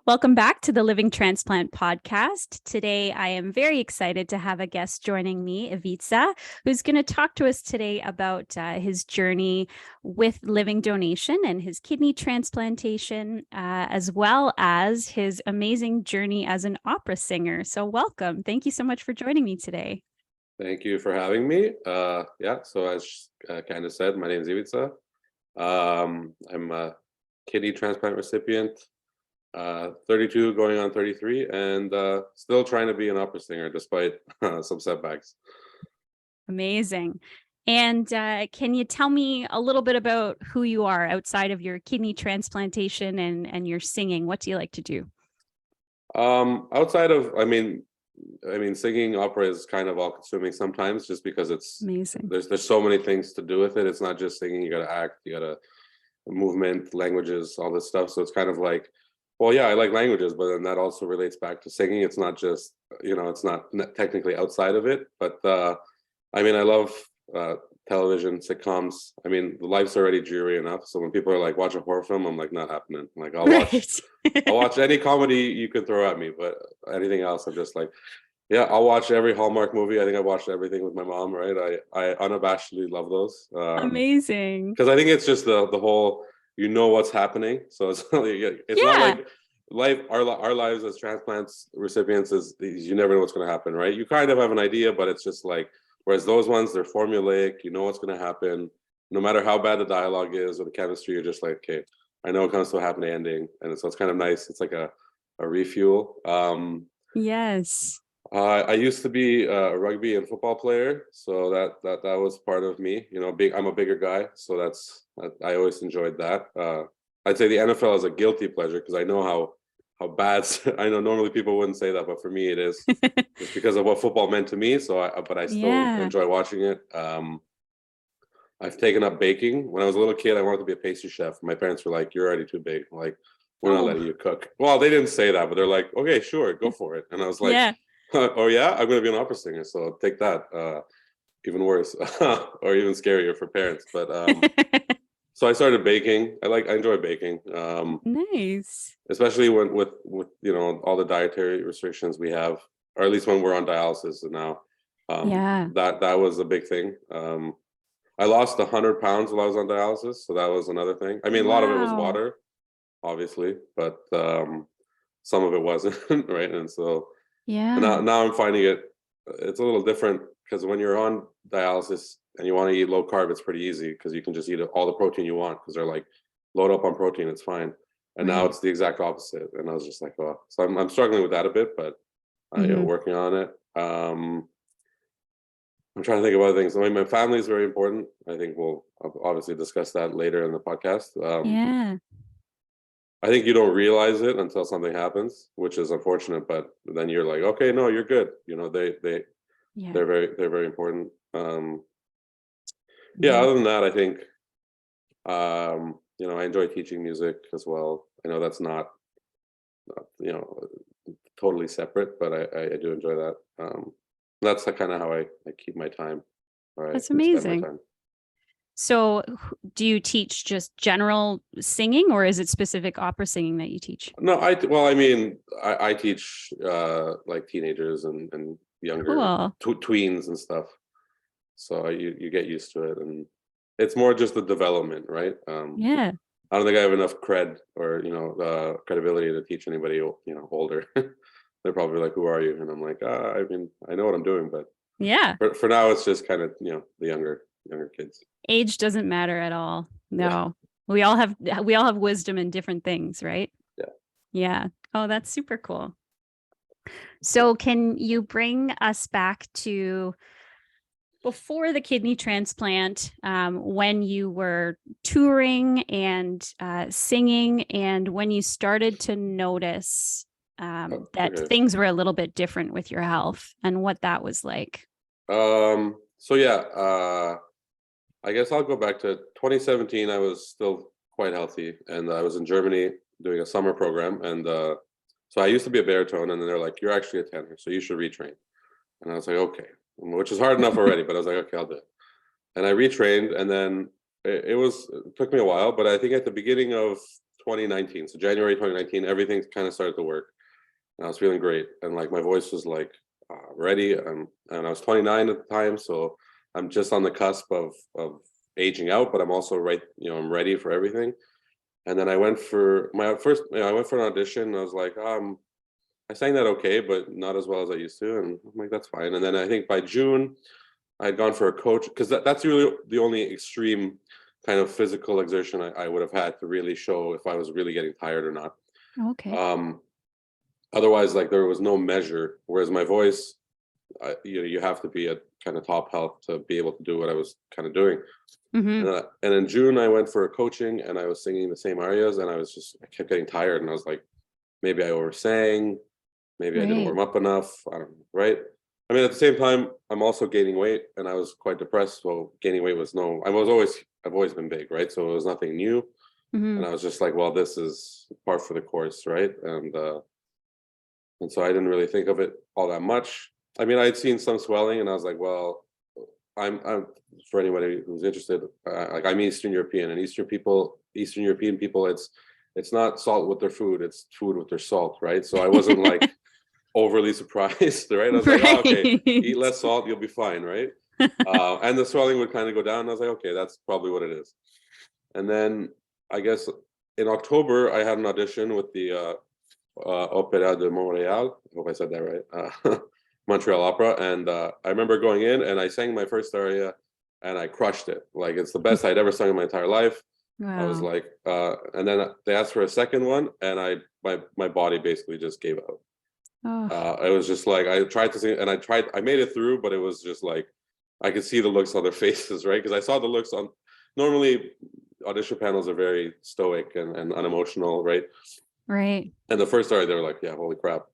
Welcome back to the Living Transplant podcast. Today, I am very excited to have a guest joining me, Ivica, who's going to talk to us today about his journey with living donation and his kidney transplantation, as well as his amazing journey as an opera singer. So welcome. Thank you so much for joining me today. Thank you for having me. So as Candice said, my name is Ivica. I'm a kidney transplant recipient. 32 going on 33 and still trying to be an opera singer despite some setbacks. Amazing. And can you tell me a little bit about who you are outside of your kidney transplantation and your singing? What do you like to do? Outside of, I mean, singing opera is kind of all consuming sometimes just because it's amazing. There's so many things to do with it. It's not just singing, you got to act, you got to movement, languages, all this stuff. So it's kind of like, well, yeah, I like languages, but then that also relates back to singing. It's not just, it's not technically outside of it, but I love television, sitcoms. The life's already dreary enough. So when people are like, watch a horror film, I'm like, not happening. Like, I'll watch any comedy you can throw at me, but anything else, I'm just like, yeah, I'll watch every Hallmark movie. I think I watched everything with my mom, right? I unabashedly love those. Amazing. Because I think it's just the whole, what's happening. So it's not like life. Our lives as transplants recipients is you never know what's going to happen, right? You kind of have an idea, but it's just like, whereas those ones, they're formulaic. You know what's going to happen, no matter how bad the dialogue is or the chemistry. You're just like, okay, I know it comes to a happy ending, and so it's kind of nice. It's like a refuel. Yes. I used to be a rugby and football player, so that was part of me. I'm a bigger guy, so I always enjoyed that. I'd say the NFL is a guilty pleasure because I know how bad. I know normally people wouldn't say that, but for me it is just because of what football meant to me. But I still enjoy watching it. I've taken up baking. When I was a little kid, I wanted to be a pastry chef. My parents were like, "You're already too big. Like, we're not letting you cook." Well, they didn't say that, but they're like, "Okay, sure, go for it." And I was like, yeah. Oh yeah, I'm going to be an opera singer, so take that. Even worse, or even scarier for parents. But so I started baking. I enjoy baking. Nice. Especially when with all the dietary restrictions we have, or at least when we're on dialysis now. That was a big thing. I lost 100 pounds while I was on dialysis, so that was another thing. A lot of it was water, obviously, but some of it wasn't, right? And so. Yeah. And now I'm finding it's a little different because when you're on dialysis and you want to eat low carb, it's pretty easy because you can just eat all the protein you want because they're like, load up on protein, it's fine. And now it's the exact opposite. And I was just like, oh, so I'm struggling with that a bit, but working on it. I'm trying to think of other things. My family is very important. I think we'll obviously discuss that later in the podcast. I think you don't realize it until something happens, which is unfortunate. But then you're like, okay, no, you're good. They're very important. Other than that, I think, I enjoy teaching music as well. I know that's not totally separate, but I do enjoy that. That's kind of how I keep my time. That's amazing. So do you teach just general singing or is it specific opera singing that you teach? No, I teach like teenagers and younger tweens and stuff. So you get used to it, and it's more just the development, right? I don't think I have enough cred or credibility to teach anybody older. They're probably like, "Who are you?" And I'm like, I know what I'm doing, but for now it's just kind of the younger kids. Age doesn't matter at all. No. We all have wisdom in different things, right? Yeah. Oh, that's super cool. So can you bring us back to before the kidney transplant, when you were touring and singing, and when you started to notice that things were a little bit different with your health and what that was like? I guess I'll go back to 2017. I was still quite healthy, and I was in Germany doing a summer program. And so I used to be a baritone, and then they're like, "You're actually a tenor, so you should retrain." And I was like, "Okay," which is hard enough already, but I was like, "Okay, I'll do it." And I retrained, and then it took me a while, but I think at the beginning of 2019. So January 2019, everything kind of started to work. And I was feeling great. And like my voice was like ready. And I was 29 at the time. So I'm just on the cusp of aging out, but I'm also I'm ready for everything. And then I went for my first, I went for an audition. And I was like, I sang that okay, but not as well as I used to. And I'm like, that's fine. And then I think by June, I had gone for a coach, because that's really the only extreme kind of physical exertion I would have had to really show if I was really getting tired or not. Okay. Otherwise, like there was no measure. Whereas my voice, you have to be at kind of top health to be able to do what I was kind of doing. And in June, I went for a coaching, and I was singing the same arias, and I kept getting tired, and I was like, maybe I oversang, maybe I didn't warm up enough. I don't know, right? I mean, at the same time, I'm also gaining weight, and I was quite depressed. So gaining weight was I've always been big, right? So it was nothing new. And I was just like, well, this is par for the course, right? And so I didn't really think of it all that much. I mean, I'd seen some swelling, and I was like, well, I'm for anybody who's interested, like I'm Eastern European, and Eastern European people, it's not salt with their food, it's food with their salt, right? So I wasn't like overly surprised, right? I was like, oh, okay, eat less salt, you'll be fine, right? And the swelling would kind of go down. And I was like, okay, that's probably what it is. And then I guess in October, I had an audition with the Opéra de Montréal. I hope I said that right. Montreal Opera. And I remember going in, and I sang my first aria, and I crushed it. Like, it's the best I'd ever sung in my entire life. Wow. I was like, and then they asked for a second one, and my body basically just gave out. It was just like, I tried to sing, and I made it through, but it was just like, I could see the looks on their faces, right? Because I saw the looks on, normally audition panels are very stoic and unemotional, right? Right. And the first aria, they were like, yeah, holy crap.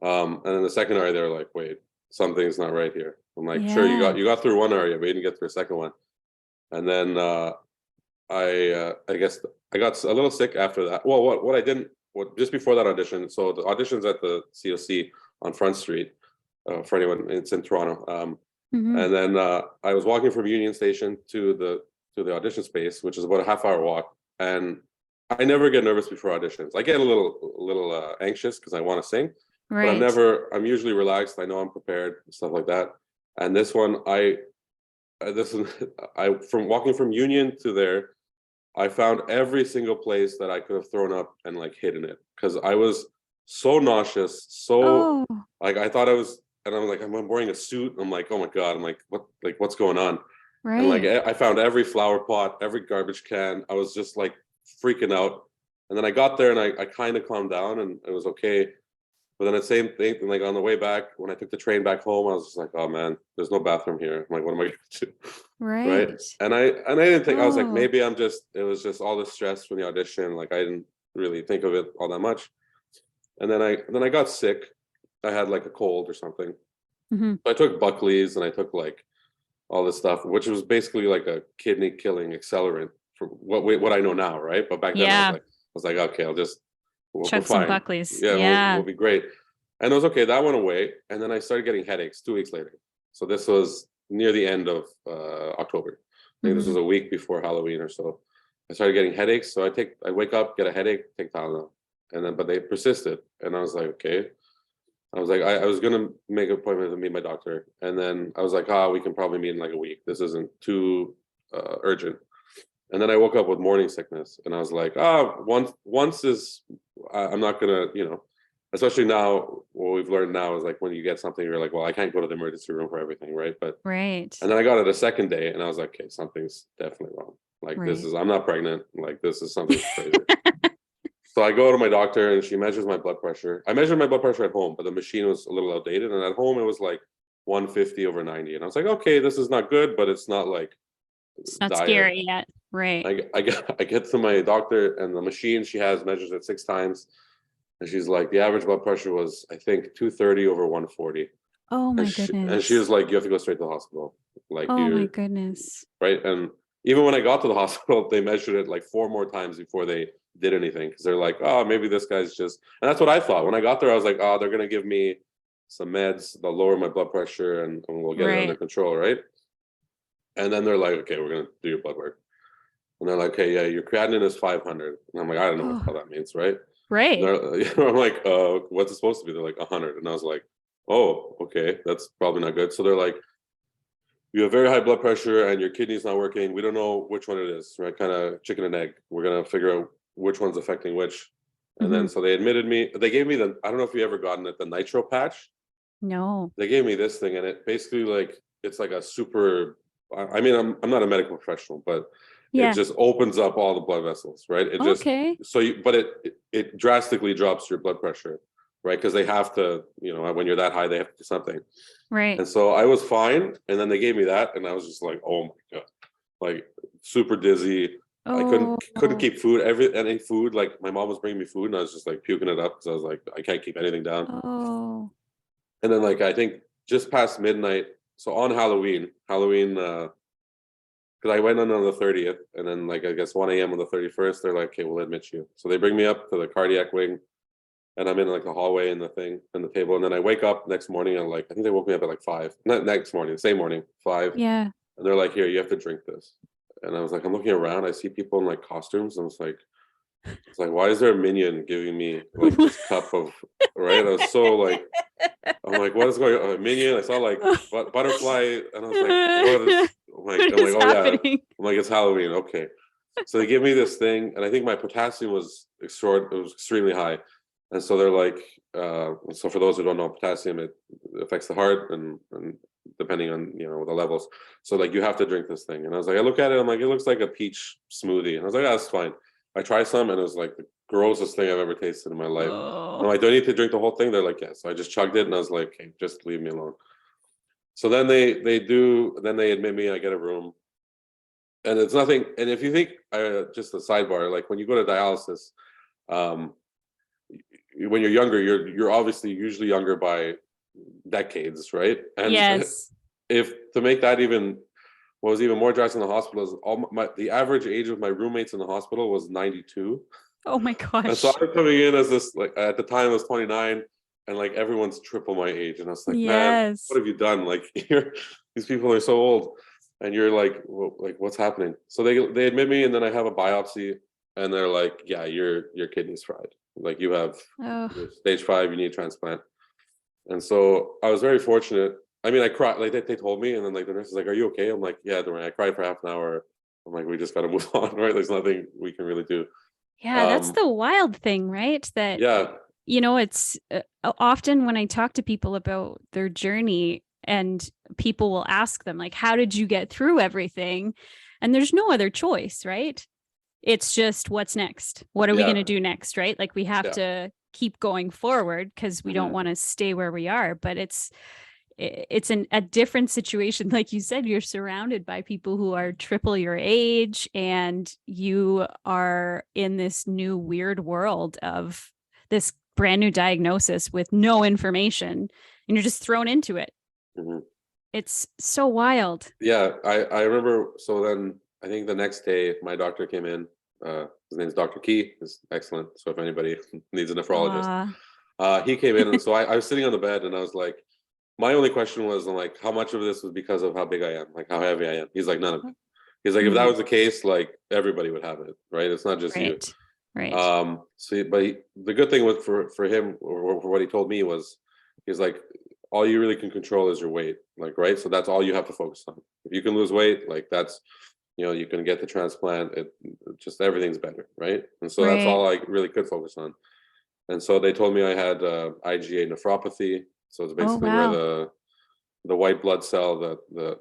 And then the second aria, they were like, wait, something's not right here. I'm like, sure, you got through one aria, but you didn't get through a second one. And then I guess I got a little sick after that. Well, what I didn't, just before that audition, so the audition's at the COC on Front Street, for anyone, it's in Toronto. And then I was walking from Union Station to the audition space, which is about a half-hour walk. And I never get nervous before auditions. I get a little anxious because I want to sing, right. But I'm usually relaxed. I know I'm prepared, stuff like that. And this one, from walking from Union to there, I found every single place that I could have thrown up and like hidden it, because I was so nauseous, like I thought I was, and I'm like, I'm wearing a suit. I'm like, oh my God, I'm like, what's going on? Right. And like I found every flower pot, every garbage can. I was just like freaking out. And then I got there, and I kind of calmed down, and it was okay. But then the same thing, like on the way back, when I took the train back home, I was just like, oh man, there's no bathroom here. I'm like, what am I going to do? Right. And I didn't think, I was like, maybe it was just all the stress from the audition. Like I didn't really think of it all that much. And then I got sick. I had like a cold or something. So I took Buckley's, and I took like all this stuff, which was basically like a kidney killing accelerant for what I know now, right? But back then I was like, okay, we'll chug some Buckley's. We'll be great. And it was okay. That went away, and then I started getting headaches 2 weeks later. So this was near the end of October. I think this was a week before Halloween or so. I started getting headaches. So I wake up, get a headache, take Tylenol, but they persisted, and I was like, okay. I was like, I was gonna make an appointment to meet my doctor, and then I was like, we can probably meet in like a week. This isn't too urgent. And then I woke up with morning sickness, and I was like, once is, I'm not gonna, especially now, what we've learned now is like when you get something, you're like, well, I can't go to the emergency room for everything, right? And then I got it a second day, and I was like, okay, something's definitely wrong. Like I'm not pregnant. Like this is something crazy. So I go to my doctor, and she measures my blood pressure. I measured my blood pressure at home, but the machine was a little outdated. And at home, it was like 150/90. And I was like, okay, this is not good, but it's not like, it's not scary yet. Right. I get to my doctor, and the machine she has measures it 6 times. And she's like, the average blood pressure was, I think, 230/140. Oh my goodness. And she was like, you have to go straight to the hospital. Like, oh my goodness. Right. And even when I got to the hospital, they measured it like 4 more times before they did anything, because they're like, oh, maybe this guy's just, and that's what I thought. When I got there, I was like, oh, they're going to give me some meds, they'll lower my blood pressure, and we'll get it under control, right? And then they're like, okay, we're going to do your blood work. And they're like, "Hey, yeah, your creatinine is 500." And I'm like, "I don't know what the hell that means, right?" And Right. I'm like, "What's it supposed to be?" They're like, 100. And I was like, "Oh, okay, that's probably not good." So they're like, "You have very high blood pressure and your kidney's not working. We don't know which one it is, right? Kind of chicken and egg. We're gonna figure out which one's affecting which." And Hmm. then so they admitted me. They gave me I don't know if you ever gotten it, the nitro patch. No. They gave me this thing, and it basically like it's like a super. I mean, I'm not a medical professional, but it Yeah. just opens up all the blood vessels, right? It just Okay. so you, but it drastically drops your blood pressure, right? Because they have to, when you're that high, they have to do something. Right. And so I was fine, and then they gave me that, and I was just like, oh my god, like super dizzy. I couldn't Oh. keep any food. Like my mom was bringing me food, and I was just like puking it up because I was like, I can't keep anything down. Oh. And then like I think just past midnight, so on Halloween, because I went on the 30th, and then like I guess 1 a.m. on the 31st, they're like, okay, we'll admit you. So they bring me up to the cardiac wing, and I'm in like the hallway and the thing and the table, and then I wake up next morning, and like I think they woke me up at like 5, not next morning, same morning, 5, Yeah. and they're like, here, you have to drink this. And I was like, I'm looking around, I see people in like costumes, and it's like, why is there a minion giving me like this cup of, right? I was so like, I'm like, what is going on? A minion? I saw like butterfly, and I was like, what is? What I'm like, is oh yeah. happening? I'm like, it's Halloween, okay. So they give me this thing, and I think my potassium was extremely high, and so they're like, so for those who don't know, potassium, it affects the heart, and depending on the levels. So like you have to drink this thing, and I was like, I look at it, I'm like, it looks like a peach smoothie, and I was like, that's fine. I tried some, and it was like the grossest thing I've ever tasted in my life. I'm Oh. like, do I need to drink the whole thing? They're like, yes. So I just chugged it, and I was like, hey, just leave me alone. So then they admit me. I get a room, and it's nothing. And if you think, just a sidebar, like when you go to dialysis, um, when you're younger, you're obviously usually younger by decades, right? And Yes. if to make that even what was even more drastic in the hospital is the average age of my roommates in the hospital was 92. Oh my And so gosh. I was coming in as this, like at the time I was 29, and like everyone's triple my age, and I was like, man, what Yes. have you done? Like these people are so old, and you're like, well, like what's happening? So they admit me, and then I have a biopsy, and they're like, yeah, your kidney's fried. Like you have Oh. stage 5, you need a transplant. And so I was very fortunate. I mean, I cried, like they told me, and then like the nurse is like, are you okay? I'm like, yeah, don't worry. I cried for half an hour. I'm like, we just got to move on, right? There's nothing we can really do. Yeah, that's Um, the wild thing, right? That, yeah, it's often when I talk to people about their journey and people will ask them, like, how did you get through everything? And there's no other choice, right? It's just what's next? What are we going yeah, to do next, right? Like we have yeah. to keep going forward because we don't Hmm. want to stay where we are, but it's a different situation. Like you said, you're surrounded by people who are triple your age, and you are in this new weird world of this brand new diagnosis with no information, and you're just thrown into it. Hmm. It's so wild. Yeah, I remember. So then I think the next day my doctor came in. His name's Dr. Key. He's excellent. So if anybody needs a nephrologist, Uh, he came in, and so I was sitting on the bed, and I was like, my only question was like, how much of this was because of how big I am, like how heavy I am? He's like, none of it. He's like, if that mm, was the case, like everybody would have it, right? It's not just you. right, right, So, but the good thing with for him, or for what he told me was, he's like, all you really can control is your weight, like, right? So that's all you have to focus on. If you can lose weight, like that's, you can get the transplant. It just everything's better, right? And so that's right. all I really could focus on. And so they told me I had IgA nephropathy. So it's Oh basically where wow. the white blood cell that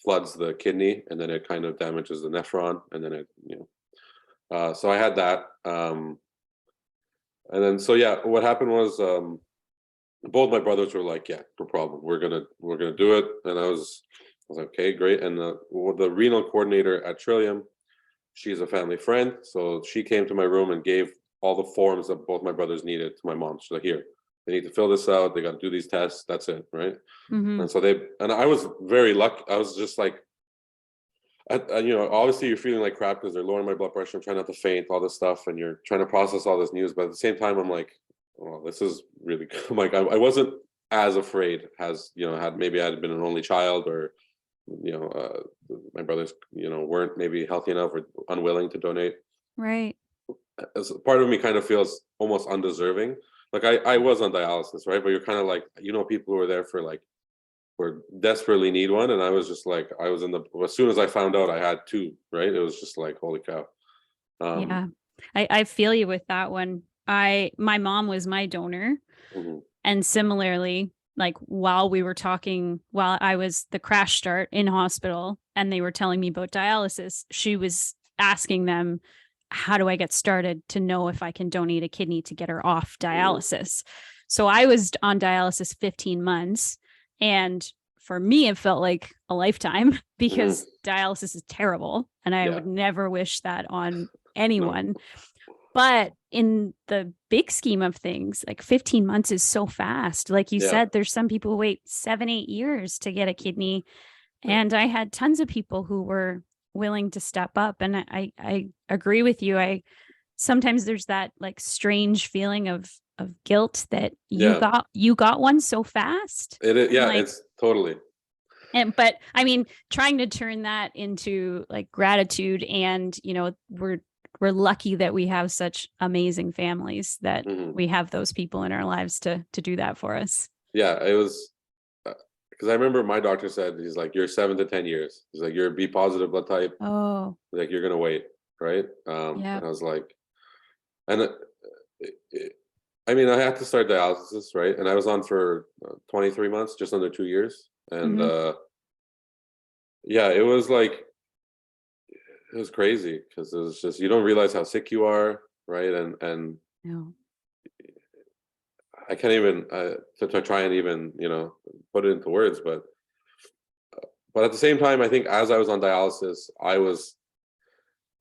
floods the kidney, and then it kind of damages the nephron, and then so I had that. And then so yeah, what happened was, both my brothers were like, yeah, no problem, we're gonna do it. And I was like, okay, great. And the renal coordinator at Trillium, she's a family friend, so she came to my room and gave all the forms that both my brothers needed to my mom. She's like, here, they need to fill this out, they got to do these tests, that's it, right? Hmm. And so and I was very lucky. I was just like, obviously you're feeling like crap because they're lowering my blood pressure. I'm trying not to faint, all this stuff, and you're trying to process all this news. But at the same time, I'm like, well, this is really good. I'm like, I wasn't as afraid as, had maybe I had been an only child, or, my brothers, weren't maybe healthy enough or unwilling to donate. Right. As part of me kind of feels almost undeserving. Like I was on dialysis, right? But you're kind of like, people who are there for like, who desperately need one. And I was just like, as soon as I found out I had two, right? It was just like, holy cow. Yeah. I feel you with that one. My mom was my donor. Mhm. And similarly, like while I was the crash start in hospital and they were telling me about dialysis, she was asking them, how do I get started to know if I can donate a kidney to get her off dialysis? So I was on dialysis 15 months. And for me, it felt like a lifetime because dialysis is terrible. And I would never wish that on anyone. No. But in the big scheme of things, like 15 months is so fast. Like you said, there's some people who wait 7-8 years to get a kidney. And I had tons of people who were willing to step up. And I agree with you. Sometimes there's that like strange feeling of guilt that you got one so fast. It is, it's totally. But I mean, trying to turn that into like gratitude, and we're lucky that we have such amazing families that we have those people in our lives to do that for us. Yeah, it was because I remember my doctor said, he's like, you're 7 to 10 years. He's like, you're B positive blood type. Oh, like you're gonna wait, right? And I was like, and I mean, I had to start dialysis, right? And I was on for 23 months, just under 2 years, and it was like. It was crazy because it was just, you don't realize how sick you are, right? And I can't even to try and even put it into words, but at the same time, I think as I was on dialysis, I was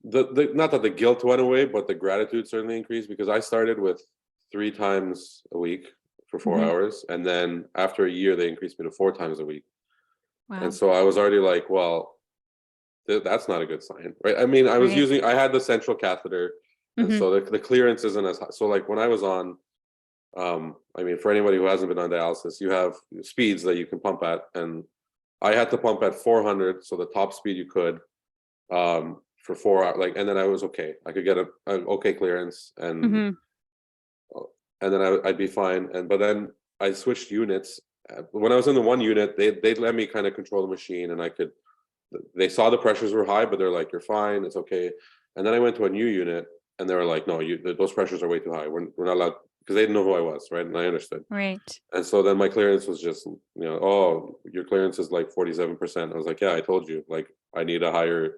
the not that the guilt went away, but the gratitude certainly increased, because I started with 3 times a week for 4 hours, and then after a year they increased me to 4 times a week. Wow. And so I was already like, well, that's not a good sign, right? I mean, I had the central catheter, and so the clearance isn't as high. So like when I was on, I mean, for anybody who hasn't been on dialysis, you have speeds that you can pump at, and I had to pump at 400, so the top speed you could, for 4 hours, like, and then I was okay. I could get an okay clearance, and then I'd be fine. But then I switched units. When I was in the one unit, they'd let me kind of control the machine, and they saw the pressures were high, but they're like, you're fine, it's okay. And then I went to a new unit, and they were like, no, those pressures are way too high. We're not allowed, because they didn't know who I was, right? And I understood. Right. And so then my clearance was just, oh, your clearance is like 47%. I was like, yeah, I told you, like, I need a higher,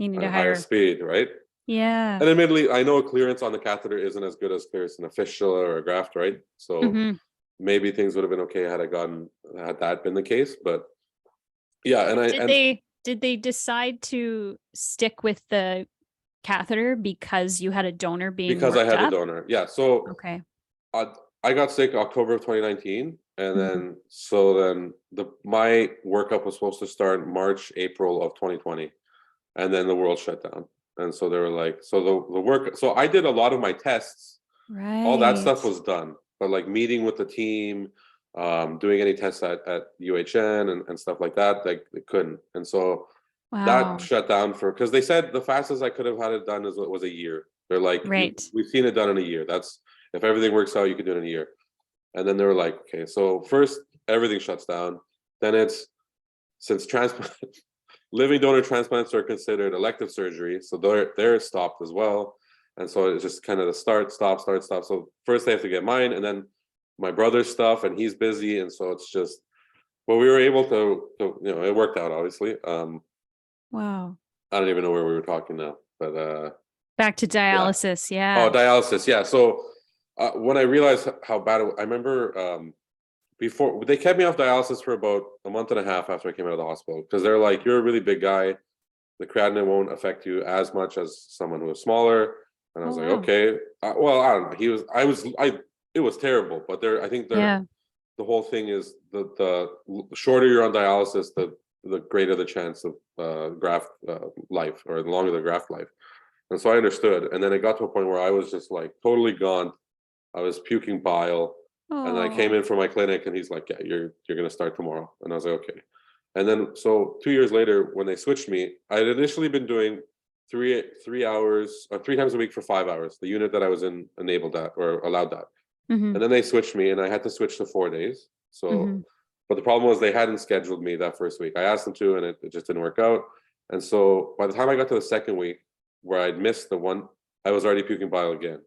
higher speed, right? Yeah. And admittedly, I know clearance on the catheter isn't as good as clearance in a fistula or a graft, right? So maybe things would have been okay had that been the case. But yeah, and did they decide to stick with the catheter because you had a donor because I had a donor? Yeah. So okay. I got sick October of 2019, and then my workup was supposed to start March, April of 2020, and then the world shut down. And so they were like, so the work. So I did a lot of my tests. Right. All that stuff was done, but like meeting with the team, doing any tests at UHN and stuff like that, like they couldn't. And so that shut down because they said the fastest I could have had it done was a year. They're like, we've seen it done in a year. That's, if everything works out, you can do it in a year. And then they were like, okay, so first everything shuts down. Then since transplant, living donor transplants are considered elective surgery, so they're stopped as well. And so it's just kind of the start, stop. So first they have to get mine, and then my brother's stuff, and he's busy, and so it's just. But we were able to it worked out, obviously. Wow. I don't even know where we were talking now, but back to dialysis, yeah. Oh, dialysis, yeah. So when I realized how bad I remember before, they kept me off dialysis for about a month and a half after I came out of the hospital, because they're like, you're a really big guy, the creatinine won't affect you as much as someone who is smaller. And I was like, okay. Well, I don't know. It was terrible, but I think the whole thing is the shorter you're on dialysis, the greater the chance of graft life, or the longer the graft life. And so I understood. And then it got to a point where I was just like totally gone. I was puking bile. And I came in from my clinic, and he's like, yeah, you're going to start tomorrow. And I was like, okay. And then, so 2 years later, when they switched me, I had initially been doing 3 hours, 3 times a week for 5 hours, the unit that I was enabled at or allowed that. Mm-hmm. And then they switched me, and I had to switch to 4 days. So, but the problem was they hadn't scheduled me that first week. I asked them to, and it just didn't work out. And so by the time I got to the second week, where I'd missed the one, I was already puking bile again.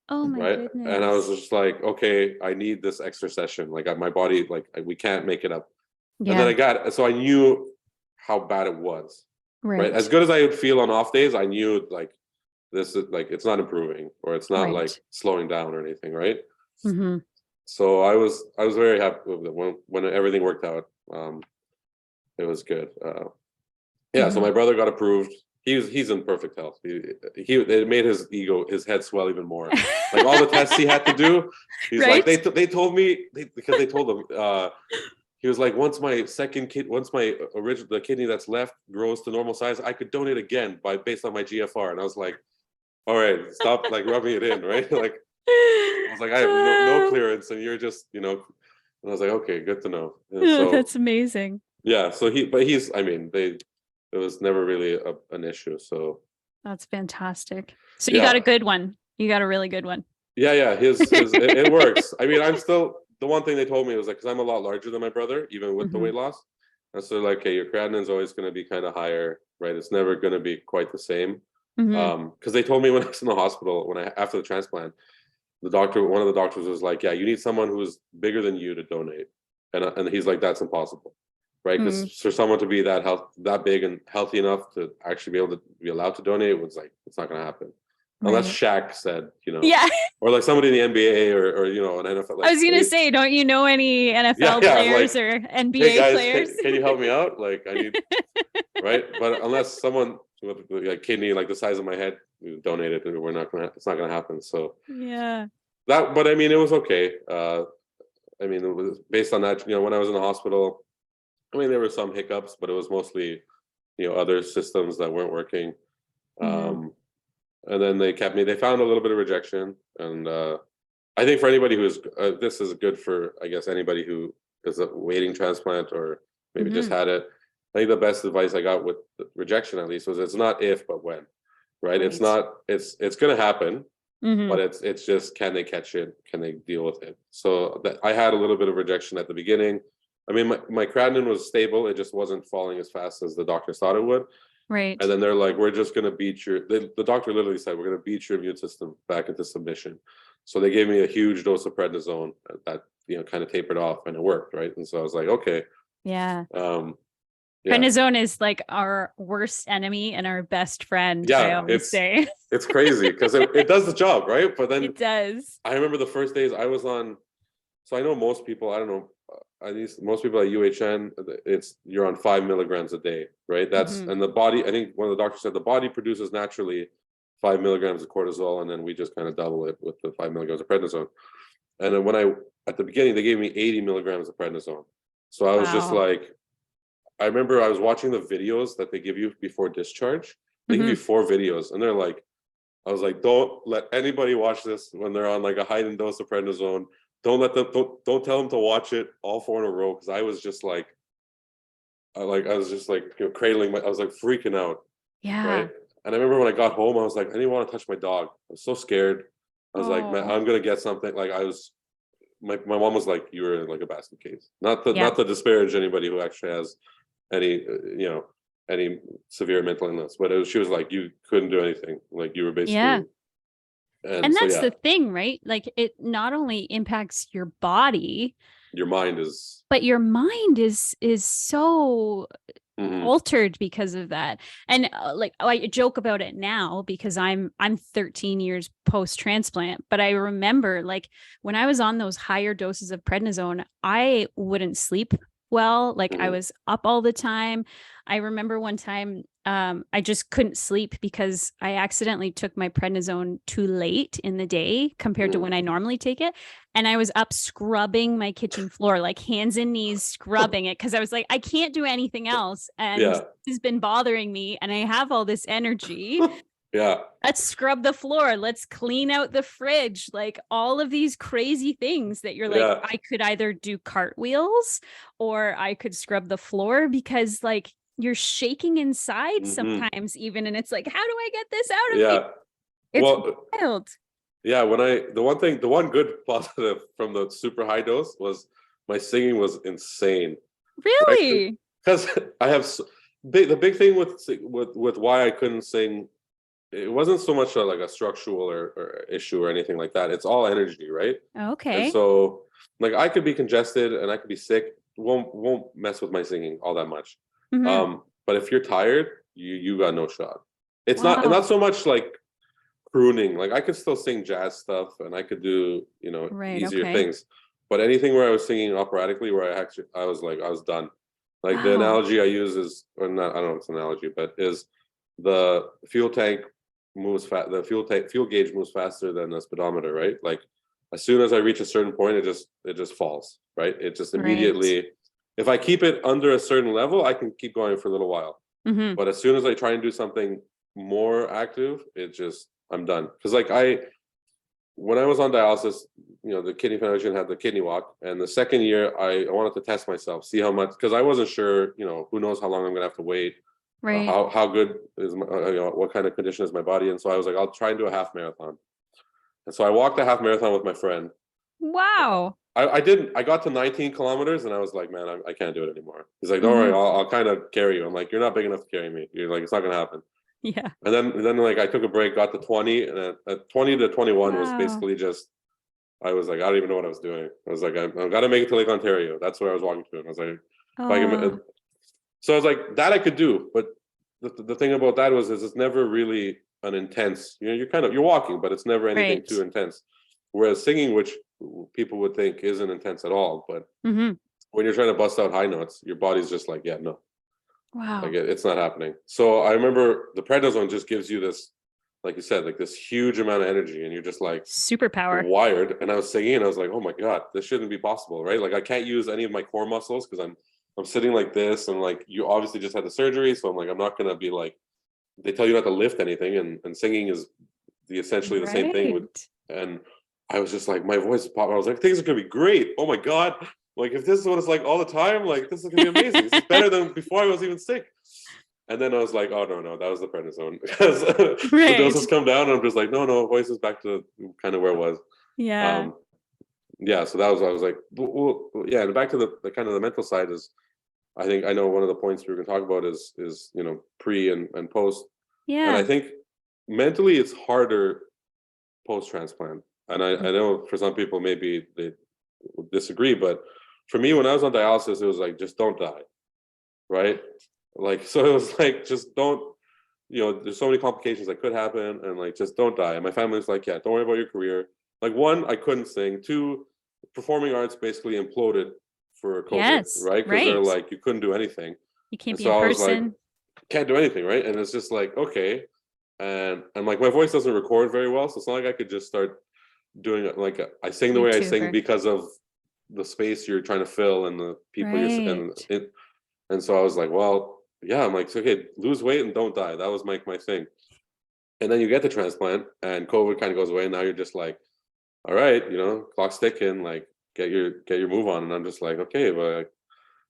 Oh my right? goodness. And I was just like, okay, I need this extra session. Like my body, like we can't make it up. And then so I knew how bad it was. Right. As good as I would feel on off days, I knew like this is like it's not improving or it's not like slowing down or anything, right? So I was very happy with it when everything worked out. It was good. So my brother got approved. He's in perfect health. It made his head swell even more. Like all the tests he had to do, he's like they told me because they told him he was like, once my original the kidney that's left grows to normal size, I could donate again based on my GFR. And I was like, all right, stop like rubbing it in, right? Like I was like, I have no clearance, and you're just And I was like, okay, good to know. So, that's amazing. Yeah. So it was never really an issue. So that's fantastic. So you got a good one. You got a really good one. Yeah. It works. I mean, I'm still, the one thing they told me was like, because I'm a lot larger than my brother, even with the weight loss. And so like, okay, your creatinine is always going to be kind of higher, right? It's never going to be quite the same. Because they told me when I was in the hospital, after the transplant, one of the doctors was like, yeah, you need someone who's bigger than you to donate. And he's like, that's impossible. Right, because for someone to be that big and healthy enough to actually be able to be allowed to donate, it was like it's not going to happen, unless Shaq said, or like somebody in the NBA or an NFL. Like, I was going to say, don't you know any NFL players or NBA hey guys, players? Can you help me out? Like I need, right? But unless someone with a kidney like the size of my head donated, it's not gonna happen. So but I mean, it was okay. I mean, it was based on that. When I was in the hospital. I mean, there were some hiccups, but it was mostly, other systems that weren't working. And then they found a little bit of rejection. And I think for anybody who's, this is good for, I guess, anybody who is waiting transplant or maybe just had it. I think the best advice I got with the rejection, at least, was it's not if, but when, right? It's not, it's going to happen, but it's just, can they catch it? Can they deal with it? So I had a little bit of rejection at the beginning. I mean, my creatinine was stable. It just wasn't falling as fast as the doctors thought it would. Right. And then they're like, we're just going to the doctor literally said, we're going to beat your immune system back into submission. So they gave me a huge dose of prednisone that, kind of tapered off, and it worked. Right. And so I was like, okay. Yeah. Prednisone is like our worst enemy and our best friend. I always say. It's crazy because it does the job. Right. But then it does. I remember the first days I was on. So I know most people, I don't know. Most people at UHN, you're on 5 milligrams a day, right? That's and the body. I think one of the doctors said the body produces naturally 5 milligrams of cortisol, and then we just kind of double it with the 5 milligrams of prednisone. And then at the beginning, they gave me 80 milligrams of prednisone. So I was just like, I remember I was watching the videos that they give you before discharge. They give you 4 videos, and they're like, I was like, don't let anybody watch this when they're on like a heightened dose of prednisone. Don't tell them to watch it all 4 in a row, because I was just like, cradling I was like freaking out. Yeah. Right. And I remember when I got home, I was like, I didn't want to touch my dog. I was so scared. I was like, man, I'm gonna get something. Like my mom was like, you were in like a basket case. Not to disparage anybody who actually has any any severe mental illness, but she was like, you couldn't do anything. Like you were basically. And that's the thing, right? Like it not only impacts your body, your mind is, but your mind is so altered because of that. And I joke about it now because I'm 13 years post transplant, but I remember like when I was on those higher doses of prednisone, I wouldn't sleep well. Like I was up all the time. I remember one time I just couldn't sleep because I accidentally took my prednisone too late in the day compared to when I normally take it. And I was up scrubbing my kitchen floor, like hands and knees, scrubbing it. Cause I was like, I can't do anything else. And this has been bothering me. And I have all this energy. Yeah. Let's scrub the floor. Let's clean out the fridge. Like all of these crazy things that you're like, I could either do cartwheels or I could scrub the floor, because like you're shaking inside sometimes even. And it's like, how do I get this out of me? It's wild. Yeah. The one good positive from the super high dose was my singing was insane. Really? Right? Because I have the big thing with why I couldn't sing, it wasn't so much like a structural or issue or anything like that. It's all energy, right? Okay. And so like I could be congested and I could be sick, won't mess with my singing all that much. But if you're tired, you got no shot. It's not so much like crooning. Like I could still sing jazz stuff and I could do, easier things. But anything where I was singing operatically, where I was done. Like the analogy I use is, or not, I don't know if it's an analogy, but is the fuel tank moves the fuel gauge moves faster than the speedometer, right? Like as soon as I reach a certain point, it just falls, right? It just immediately, if I keep it under a certain level, I can keep going for a little while. But as soon as I try and do something more active, I'm done. Because like when I was on dialysis, the Kidney Foundation had the kidney walk, and the second year I wanted to test myself, see how much, because I wasn't sure, who knows how long I'm gonna have to wait. Right. How good is my, what kind of condition is my body in? So I was like, I'll try and do a half marathon. And so I walked a half marathon with my friend. Wow. I got to 19 kilometers and I was like, man, I can't do it anymore. He's like, don't worry, I'll kind of carry you. I'm like, you're not big enough to carry me. You're like, it's not gonna happen. Yeah. And then like I took a break, got to 20, and at 20 to 21 was basically just, I was like, I don't even know what I was doing. I was like, I've got to make it to Lake Ontario. That's where I was walking to. And I was like, if I can, so I was like, that I could do, but the thing about that is it's never really an intense. You're walking, but it's never anything too intense. Whereas singing, which people would think isn't intense at all, but when you're trying to bust out high notes, your body's just like, yeah, no, like it's not happening. So I remember the prednisone just gives you this, like you said, like this huge amount of energy, and you're just like superpower wired. And I was singing, and I was like, oh my god, this shouldn't be possible, right? Like I can't use any of my core muscles because I'm sitting like this, and like you obviously just had the surgery, so I'm like, I'm not gonna be like, they tell you not to lift anything, and singing is essentially the same thing and I was just like, my voice is popping. I was like, things are gonna be great. Oh my god, like if this is what it's like all the time, like this is gonna be amazing. This is better than before I was even sick. And then I was like, oh no, that was the prednisone. Because the doses come down, and I'm just like, no, voice is back to kind of where it was. So that was, I was like, well, yeah. And back to the kind of the mental side is, I know one of the points we were going to talk about is pre and post. Yeah. And I think mentally it's harder post transplant. And I know for some people maybe they would disagree, but for me, when I was on dialysis, it was like, just don't die, right? Like, so it was like, just don't, there's so many complications that could happen, and like, just don't die. And my family was like, yeah, don't worry about your career. Like, one, I couldn't sing. Two, performing arts basically imploded for COVID, right? Because they're like, you couldn't do anything. You can't be in person. I was like, can't do anything, right? And it's just like, okay. And like, my voice doesn't record very well, so it's not like I could just start doing it. Like, I sing the way I sing because of the space you're trying to fill and the people you're and so I was like, well, yeah, I'm like, okay, lose weight and don't die. That was my thing. And then you get the transplant and COVID kind of goes away, and now you're just like, all right, clock's ticking, like get your move on. And I'm just like, okay, but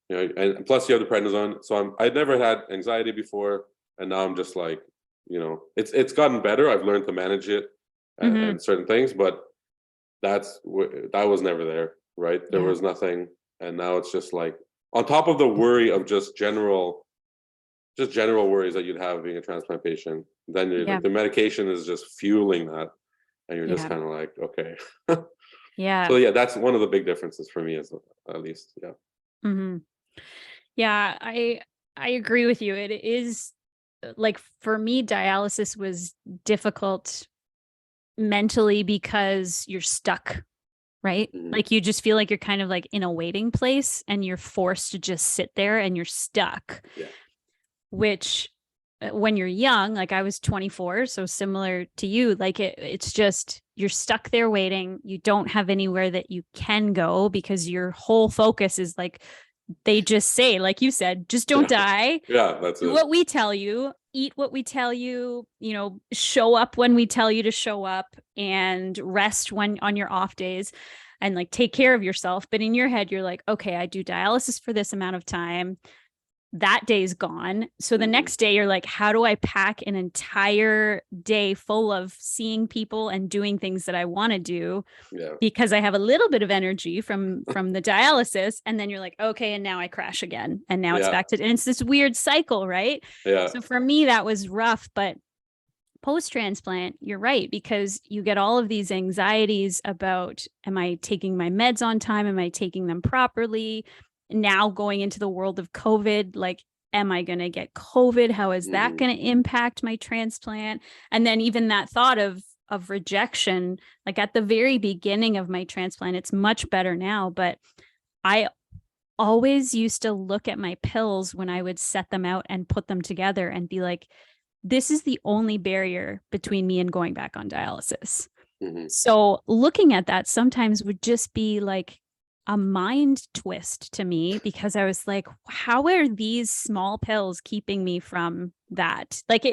and plus you have the prednisone. So I'd never had anxiety before, and now I'm just like, it's gotten better. I've learned to manage it and certain things, but that was never there, right? There was nothing, and now it's just like, on top of the worry of just general worries that you'd have being a transplant patient, then like, the medication is just fueling that, and you're just kind of like, okay. So yeah, that's one of the big differences for me, at least. Yeah, I agree with you. It is like, for me, dialysis was difficult mentally because you're stuck, right? Like, you just feel like you're kind of like in a waiting place, and you're forced to just sit there, and you're stuck. Which, when you're young, like I was 24, so similar to you, like it's just, you're stuck there waiting. You don't have anywhere that you can go, because your whole focus is like, they just say, like you said, just don't die. That's what we tell you. eat what we tell you, show up when we tell you to show up, and rest when on your off days, and like take care of yourself. But in your head, you're like, okay, I do dialysis for this amount of time. That day's gone. So the next day you're like, how do I pack an entire day full of seeing people and doing things that I want to do? Yeah. Because I have a little bit of energy from the dialysis. And then you're like, okay, and now I crash again. And now it's back to, and it's this weird cycle, right? Yeah. So for me, that was rough. But post-transplant, you're right, because you get all of these anxieties about, am I taking my meds on time? Am I taking them properly? Now going into the world of COVID, like, am I going to get COVID? How is that going to impact my transplant? And then even that thought of rejection, like at the very beginning of my transplant, it's much better now, but I always used to look at my pills when I would set them out and put them together and be like, this is the only barrier between me and going back on dialysis. So looking at that sometimes would just be like a mind twist to me, because I was like, how are these small pills keeping me from that? Like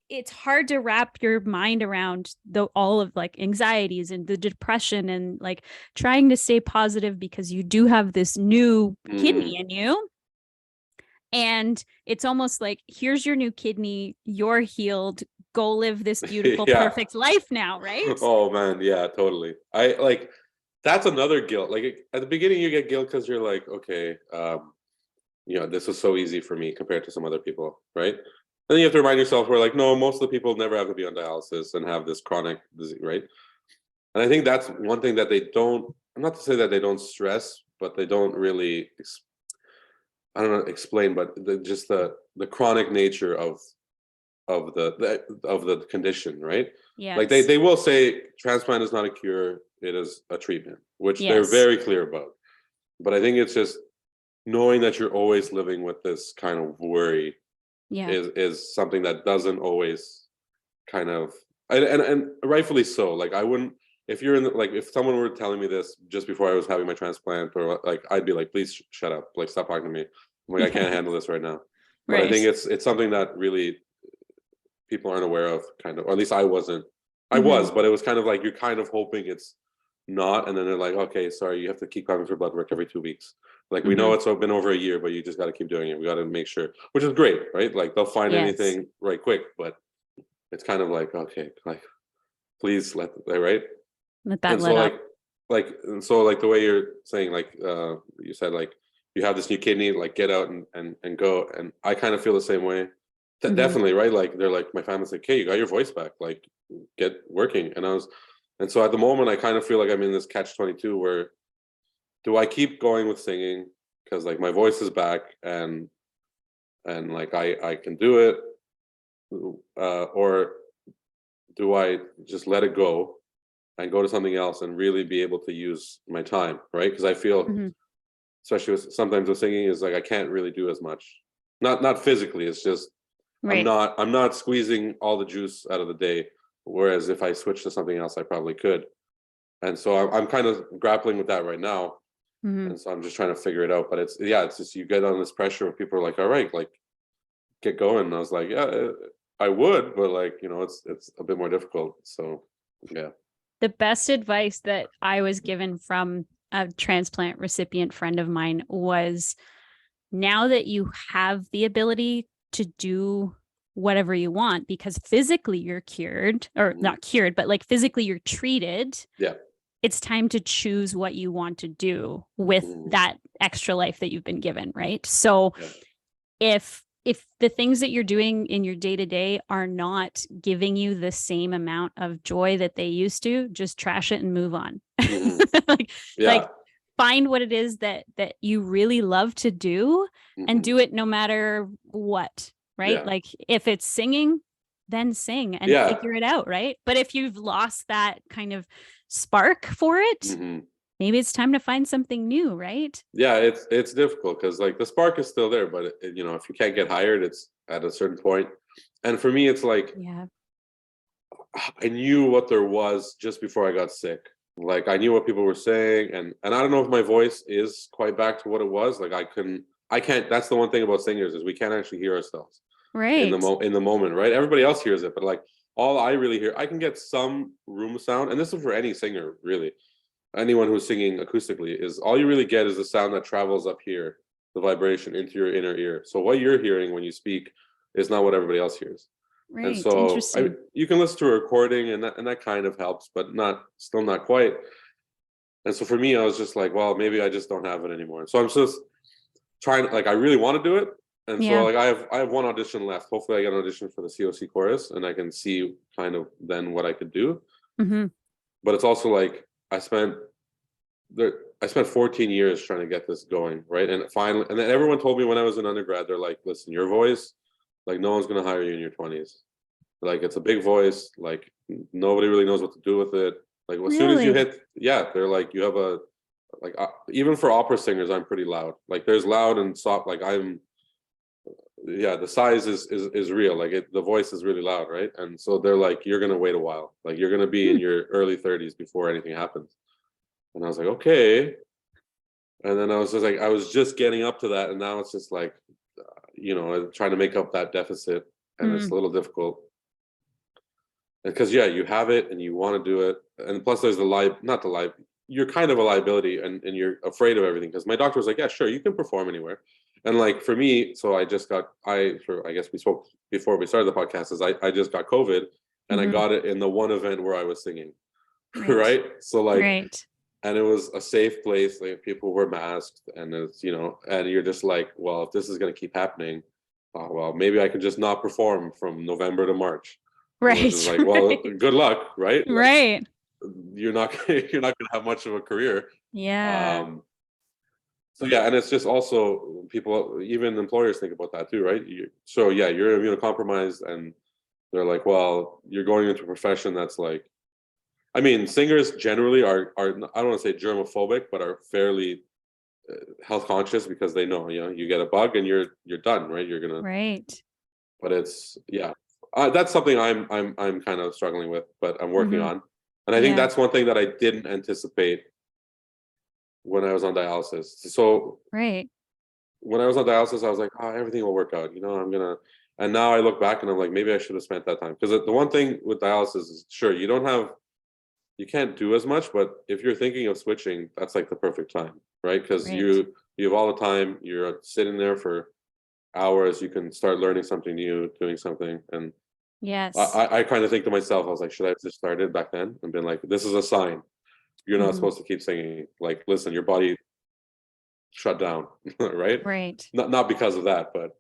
it's hard to wrap your mind around all of like anxieties and the depression and like trying to stay positive because you do have this new kidney in you. And it's almost like, here's your new kidney, you're healed, go live this beautiful, perfect life now, right? Oh man, yeah, totally. That's another guilt. Like at the beginning, you get guilt because you're like, okay, this was so easy for me compared to some other people, right? And then you have to remind yourself, we're like, no, most of the people never have to be on dialysis and have this chronic disease, right? And I think that's one thing that they don't, I'm not to say that they don't stress, but they don't really, I don't know, explain, but just the chronic nature of the condition, right? Yeah. Like they will say transplant is not a cure, it is a treatment, which they're very clear about. But I think it's just knowing that you're always living with this kind of worry is something that doesn't always kind of, and rightfully so. Like I wouldn't, if you're in if someone were telling me this just before I was having my transplant, or like, I'd be like, please shut up, like stop talking to me. I'm like, I can't handle this right now. But I think it's something that really people aren't aware of, kind of, or at least I wasn't. I was, but it was kind of like, you're kind of hoping it's not, and then they're like, okay, sorry, you have to keep coming for blood work every 2 weeks. Like we know it's been over a year, but you just got to keep doing it. We got to make sure, which is great, right? Like they'll find anything right quick, but it's kind of like, okay, like please let that and so and so like the way you're saying, like you said, like you have this new kidney, like get out and go. And I kind of feel the same way. Definitely, right? Like they're like, my family's like, hey, you got your voice back, like get working. And so at the moment I kind of feel like I'm in this catch-22 where, do I keep going with singing because like my voice is back and like I can do it, or do I just let it go and go to something else and really be able to use my time, right? Because I feel, especially sometimes with singing, is like I can't really do as much. Not physically, it's just I'm not squeezing all the juice out of the day. Whereas if I switch to something else, I probably could. And so I'm kind of grappling with that right now. And so I'm just trying to figure it out. But it's just, you get on this pressure where people are like, all right, like get going. And I was like, yeah, I would, but like, it's a bit more difficult. So yeah. The best advice that I was given from a transplant recipient friend of mine was, now that you have the ability to do whatever you want, because physically you're cured, or not cured, but like physically you're treated. Yeah. It's time to choose what you want to do with that extra life that you've been given, right? So if the things that you're doing in your day-to-day are not giving you the same amount of joy that they used to, just trash it and move on. Like find what it is that you really love to do and do it no matter what, right? Like if it's singing, then sing and figure it out, right? But if you've lost that kind of spark for it, maybe it's time to find something new, right? Yeah, it's difficult because like the spark is still there, but if you can't get hired, it's at a certain point. And for me, it's like, I knew what there was just before I got sick. Like I knew what people were saying, and I don't know if my voice is quite back to what it was. Like I can't, that's the one thing about singers, is we can't actually hear ourselves. Right. in the moment, right? Everybody else hears it, but like all I really hear, I can get some room sound, and this is for any singer, really. Anyone who's singing acoustically, is all you really get is the sound that travels up here, the vibration into your inner ear. So what you're hearing when you speak is not what everybody else hears. And Right. so Interesting. you can listen to a recording, and that kind of helps, but still not quite. And so for me, I was just like, well, maybe I just don't have it anymore. So I'm just trying, like, I really want to do it. And so Yeah. like I have one audition left. Hopefully I get an audition for the COC chorus, and I can see kind of then what I could do. Mm-hmm. But it's also like I spent 14 years trying to get this going, right? And finally, and then everyone told me when I was an undergrad, they're like, listen, your voice, like no one's gonna hire you in your 20s. Like it's a big voice, like nobody really knows what to do with it. Like as soon as you hit, they're like, you have a, like even for opera singers, I'm pretty loud. Like there's loud and soft, like the size is real. Like the voice is really loud, right? And so they're like, you're gonna wait a while. Like you're gonna be in your early 30s before anything happens. And I was like, okay. And then I was just like, I was just getting up to that, and now it's just like, trying to make up that deficit, and it's a little difficult. Because you have it and you want to do it, and plus there's you're kind of a liability, and you're afraid of everything. Because my doctor was like, yeah, sure, you can perform anywhere. And like for me, so I guess we spoke before we started the podcast, is I just got COVID, and I got it in the one event where I was singing. Right. So like, and it was a safe place, like people were masked, and it's, and you're just like, well, if this is going to keep happening, well, maybe I could just not perform from November to March. Right. Which is like, well, good luck, right? Right. Like, you're not gonna have much of a career. Yeah. So and it's just also people, even employers think about that too, right? You're immunocompromised, and they're like, well, you're going into a profession that's like, I mean, singers generally are I don't want to say germophobic, but are fairly health conscious, because they know, you get a bug and you're done, right? You're gonna, right. But it's that's something I'm kind of struggling with, but I'm working on. And I think that's one thing that I didn't anticipate when I was on dialysis. So when I was on dialysis, I was like, everything will work out. And now I look back and I'm like, maybe I should have spent that time. Because the one thing with dialysis is, sure, you can't do as much, but if you're thinking of switching, that's like the perfect time, right? Because you have all the time, you're sitting there for hours, you can start learning something new, doing something. And I kind of think to myself, I was like, should I have just started back then and been like, this is a sign, you're not supposed to keep singing, like, listen, your body shut down. Right. Not because of that, but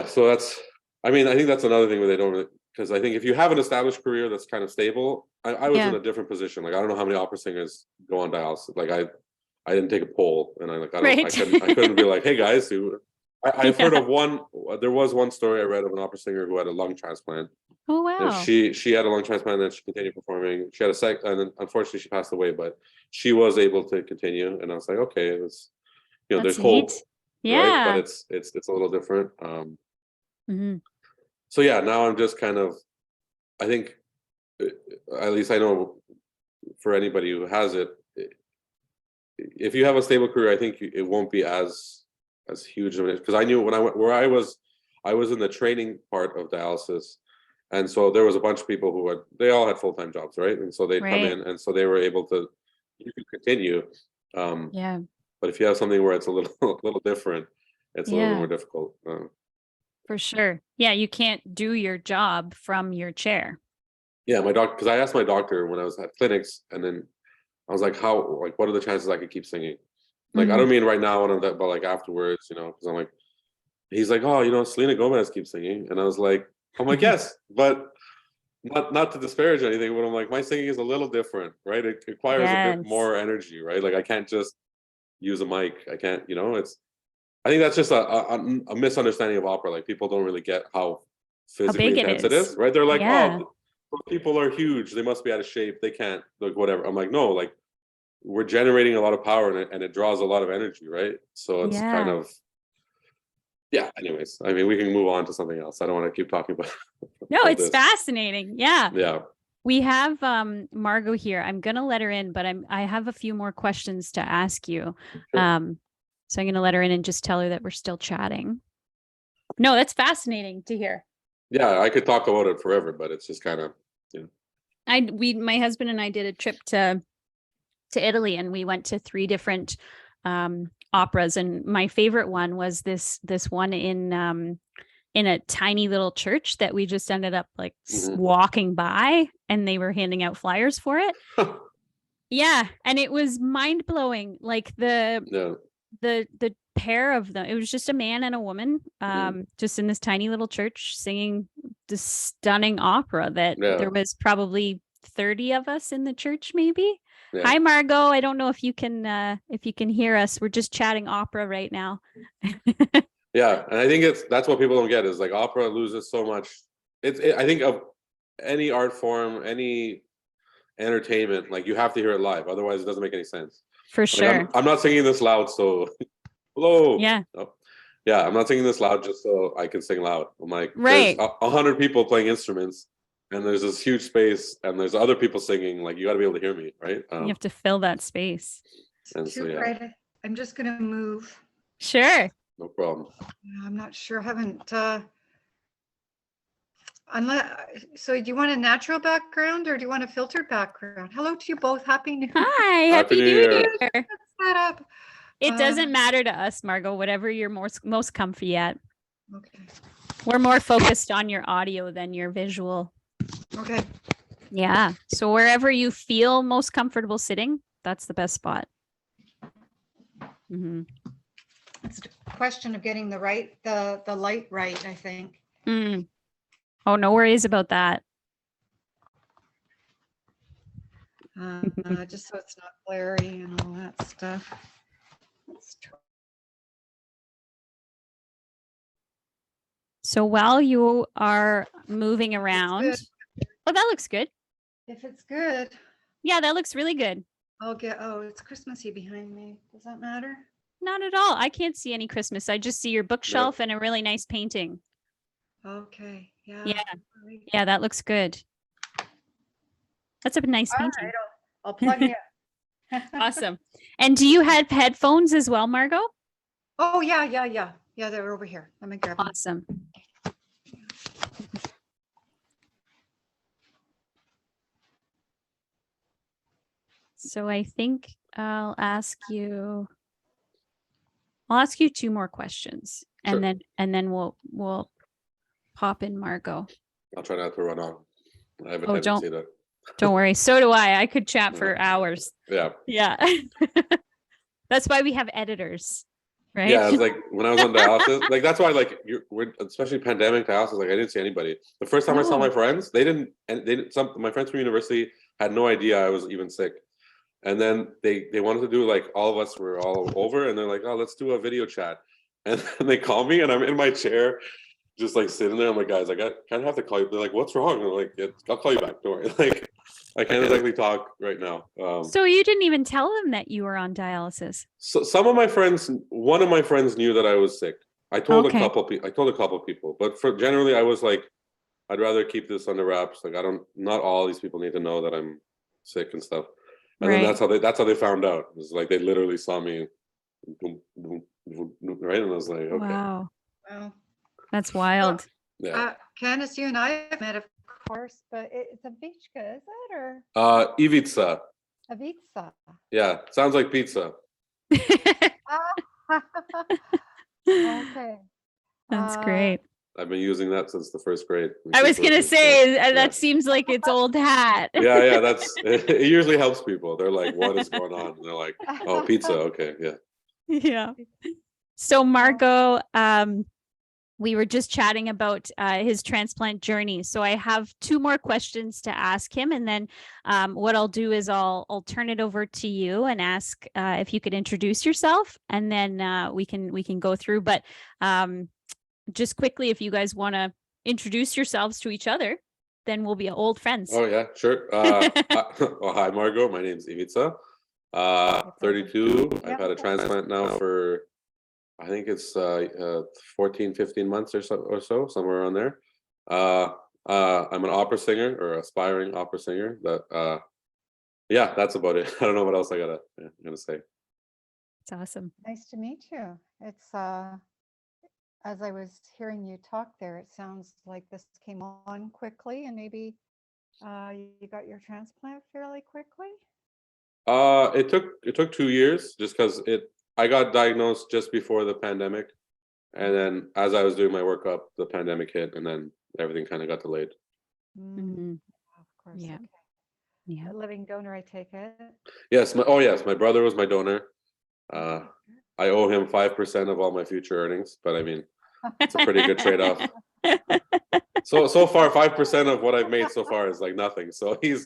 so that's, I think that's another thing where they don't really, because I think if you have an established career that's kind of stable, I was in a different position. Like I don't know how many opera singers go on dialysis. Like I didn't take a poll, and I couldn't be like, hey guys, I've heard of one. There was one story I read of an opera singer who had a lung transplant. Oh wow. And she had a lung transplant, and then she continued performing. She had and then unfortunately she passed away, but she was able to continue. And I was like, okay, it's, there's hope, right? But it's a little different. So now I'm just kind of, I think, at least I know for anybody who has it, if you have a stable career, I think it won't be as huge of it. Because I knew when I went where I was in the training part of dialysis, and so there was a bunch of people who they all had full-time jobs, right? And so they'd come in, and so they were able to, you could continue. But if you have something where it's a little different, it's a little more difficult. For sure. Yeah, you can't do your job from your chair. Yeah, my doctor, because I asked my doctor when I was at clinics, and then I was like, what are the chances I could keep singing? Like, I don't mean right now, but like afterwards, because I'm like, he's like, oh, Selena Gomez keeps singing. And I was like, I'm like, yes, but not to disparage anything, but I'm like, my singing is a little different, right? It requires a bit more energy, right? Like I can't just use a mic. I can't, I think that's just a misunderstanding of opera. Like people don't really get how physically intense it is, right? They're like, oh, people are huge, they must be out of shape, they can't, like, whatever. I'm like, no, like we're generating a lot of power, and it draws a lot of energy, right? So it's kind of, anyways, we can move on to something else. I don't want to keep talking about no, it's this. Fascinating. Yeah. We have Margot here. I'm gonna let her in, but I have a few more questions to ask you. Sure. So I'm gonna let her in and just tell her that we're still chatting. No, that's fascinating to hear. Yeah, I could talk about it forever, but it's just kind of, my husband and I did a trip to Italy, and we went to 3 different operas, and my favorite one was this one in a tiny little church that we just ended up like walking by, and they were handing out flyers for it. Yeah, and it was mind-blowing, like the pair of them. It was just a man and a woman, just in this tiny little church singing this stunning opera that there was probably 30 of us in the church, maybe. Yeah. Hi, Margot. I don't know if you can hear us. We're just chatting opera right now. Yeah, and I think that's what people don't get is like opera loses so much. I think of any art form, any entertainment, like you have to hear it live, otherwise it doesn't make any sense. For sure. Like, I'm not singing this loud, so hello. Yeah. Oh. Yeah, I'm not singing this loud just so I can sing loud. I'm like, right. There's 100 people playing instruments, and there's this huge space, and there's other people singing. Like, you got to be able to hear me, right? You have to fill that space. And so, yeah. I'm just gonna move. Sure. No problem. I'm not sure. I haven't. So, do you want a natural background or do you want a filtered background? Hello to you both. Happy New Year. Hi. Happy New Year. Set up. It doesn't matter to us, Margot, whatever you're most comfy at. Okay. We're more focused on your audio than your visual. Okay. Yeah. So wherever you feel most comfortable sitting, that's the best spot. Mm-hmm. It's a question of getting the light right, I think. Mm. Oh, no worries about that. Just so it's not glary and all that stuff. Let's try. So while you are moving around, oh, that looks good. If it's good. Yeah, that looks really good. It's Christmassy behind me. Does that matter? Not at all. I can't see any Christmas. I just see your bookshelf and a really nice painting. Okay. Yeah. Yeah. Yeah, that looks good. That's a nice painting. All right, I'll plug you. Awesome. And do you have headphones as well, Margot? Oh, yeah. Yeah, they're over here. Let me grab them. Awesome. So I think I'll ask you 2 more questions, and Sure. then we'll pop in Margot. I'll try not to run on. I have a tendency to. Don't worry. So do I. I could chat for hours. Yeah. Yeah. That's why we have editors, right? Yeah, it's like when I was on dialysis, like that's why we're especially pandemic dialysis, like I didn't see anybody. The first time I saw my friends, my friends from university had no idea I was even sick. And then they wanted to do, like, all of us were all over, and they're like, oh, let's do a video chat. And then they call me, and I'm in my chair, just like sitting there. I'm like, guys, I kind of have to call you. They're like, what's wrong? And I'm like, yeah, I'll call you back. Don't worry. Like, I can't exactly talk right now. So you didn't even tell them that you were on dialysis? So one of my friends knew that I was sick. I told a couple of people, but generally I was like, I'd rather keep this under wraps. Like, not all these people need to know that I'm sick and stuff. And then that's how they found out. It was like they literally saw me, right? And I was like, okay. Wow. That's wild. Yeah. Candice, you and I have met, of course, but it's Ivica, is it, or? Ivica. Ivica. Yeah, sounds like pizza. Okay. That's great. I've been using that since the first grade. I was going to say, that seems like it's old hat. Yeah, it usually helps people. They're like, what is going on? And they're like, oh, pizza. Okay, yeah. Yeah. So Margot, we were just chatting about his transplant journey. So I have 2 more questions to ask him. And then what I'll do is I'll turn it over to you and ask if you could introduce yourself, and then we can go through. But just quickly, if you guys want to introduce yourselves to each other, then we'll be old friends. Oh, yeah, sure. Hi, Margot. My name's Ivica. 32. I've had a transplant now for, I think it's 14, 15 months or so, somewhere around there. I'm an opera singer, or aspiring opera singer. Yeah, that's about it. I don't know what else I'm gonna say. It's awesome. Nice to meet you. It's as I was hearing you talk there, it sounds like this came on quickly, and maybe you got your transplant fairly quickly. It took 2 years just because I got diagnosed just before the pandemic, and then as I was doing my workup, the pandemic hit, and then everything kind of got delayed. Mhm. Of course. Yeah. Okay. Yeah. A living donor, I take it. Yes, my brother was my donor. I owe him 5% of all my future earnings, but I mean, it's a pretty good trade-off. So far, 5% of what I've made so far is like nothing. So he's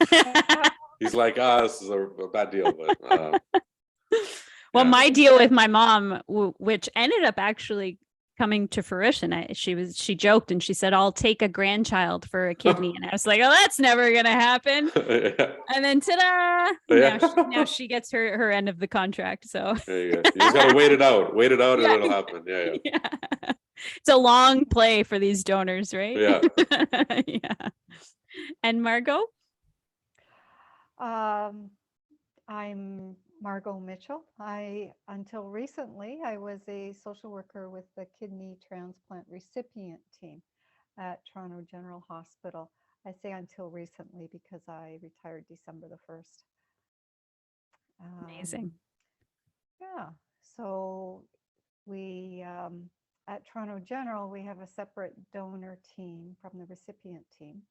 like, this is a bad deal. But Well, yeah. my deal with my mom, which ended up actually coming to fruition, she joked and she said, "I'll take a grandchild for a kidney," and I was like, "Oh, that's never gonna happen." Yeah. And then ta-da! Yeah. Now she gets her end of the contract. So There you go. You just gotta wait it out, and Yeah. it'll happen. Yeah. yeah, it's a long play for these donors, right? Yeah. Yeah. And Margot? I'm Margot Mitchell. Until recently, I was a social worker with the kidney transplant recipient team at Toronto General Hospital. I say until recently because I retired December the 1st. Amazing. Yeah. So we, at Toronto General, we have a separate donor team from the recipient team.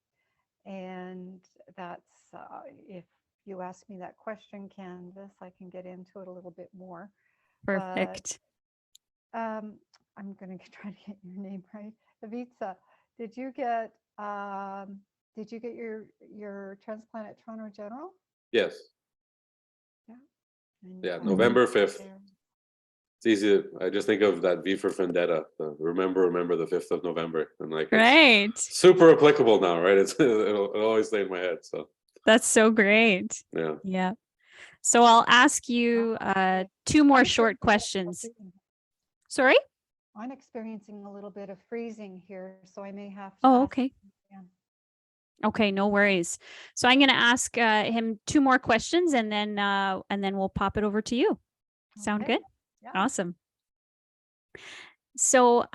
And that's, if you ask me that question, Candice, I can get into it a little bit more. Perfect. But, I'm going to try to get your name right. Ivica, did you get your transplant at Toronto General? Yes. Yeah. And Yeah. you November 5th. there. It's easy. I just think of that V for Vendetta. Remember the 5th of November, and like it's Right. super applicable now, right? It'll always stay in my head. So That's so great. yeah. Yeah. So I'll ask you two more short questions. Sorry? I'm experiencing a little bit of freezing here, so I may have to Oh, ask okay. again. Okay, no worries. So I'm going to ask him two more questions, and then we'll pop it over to you. Sound Okay. good? Yeah. Awesome. So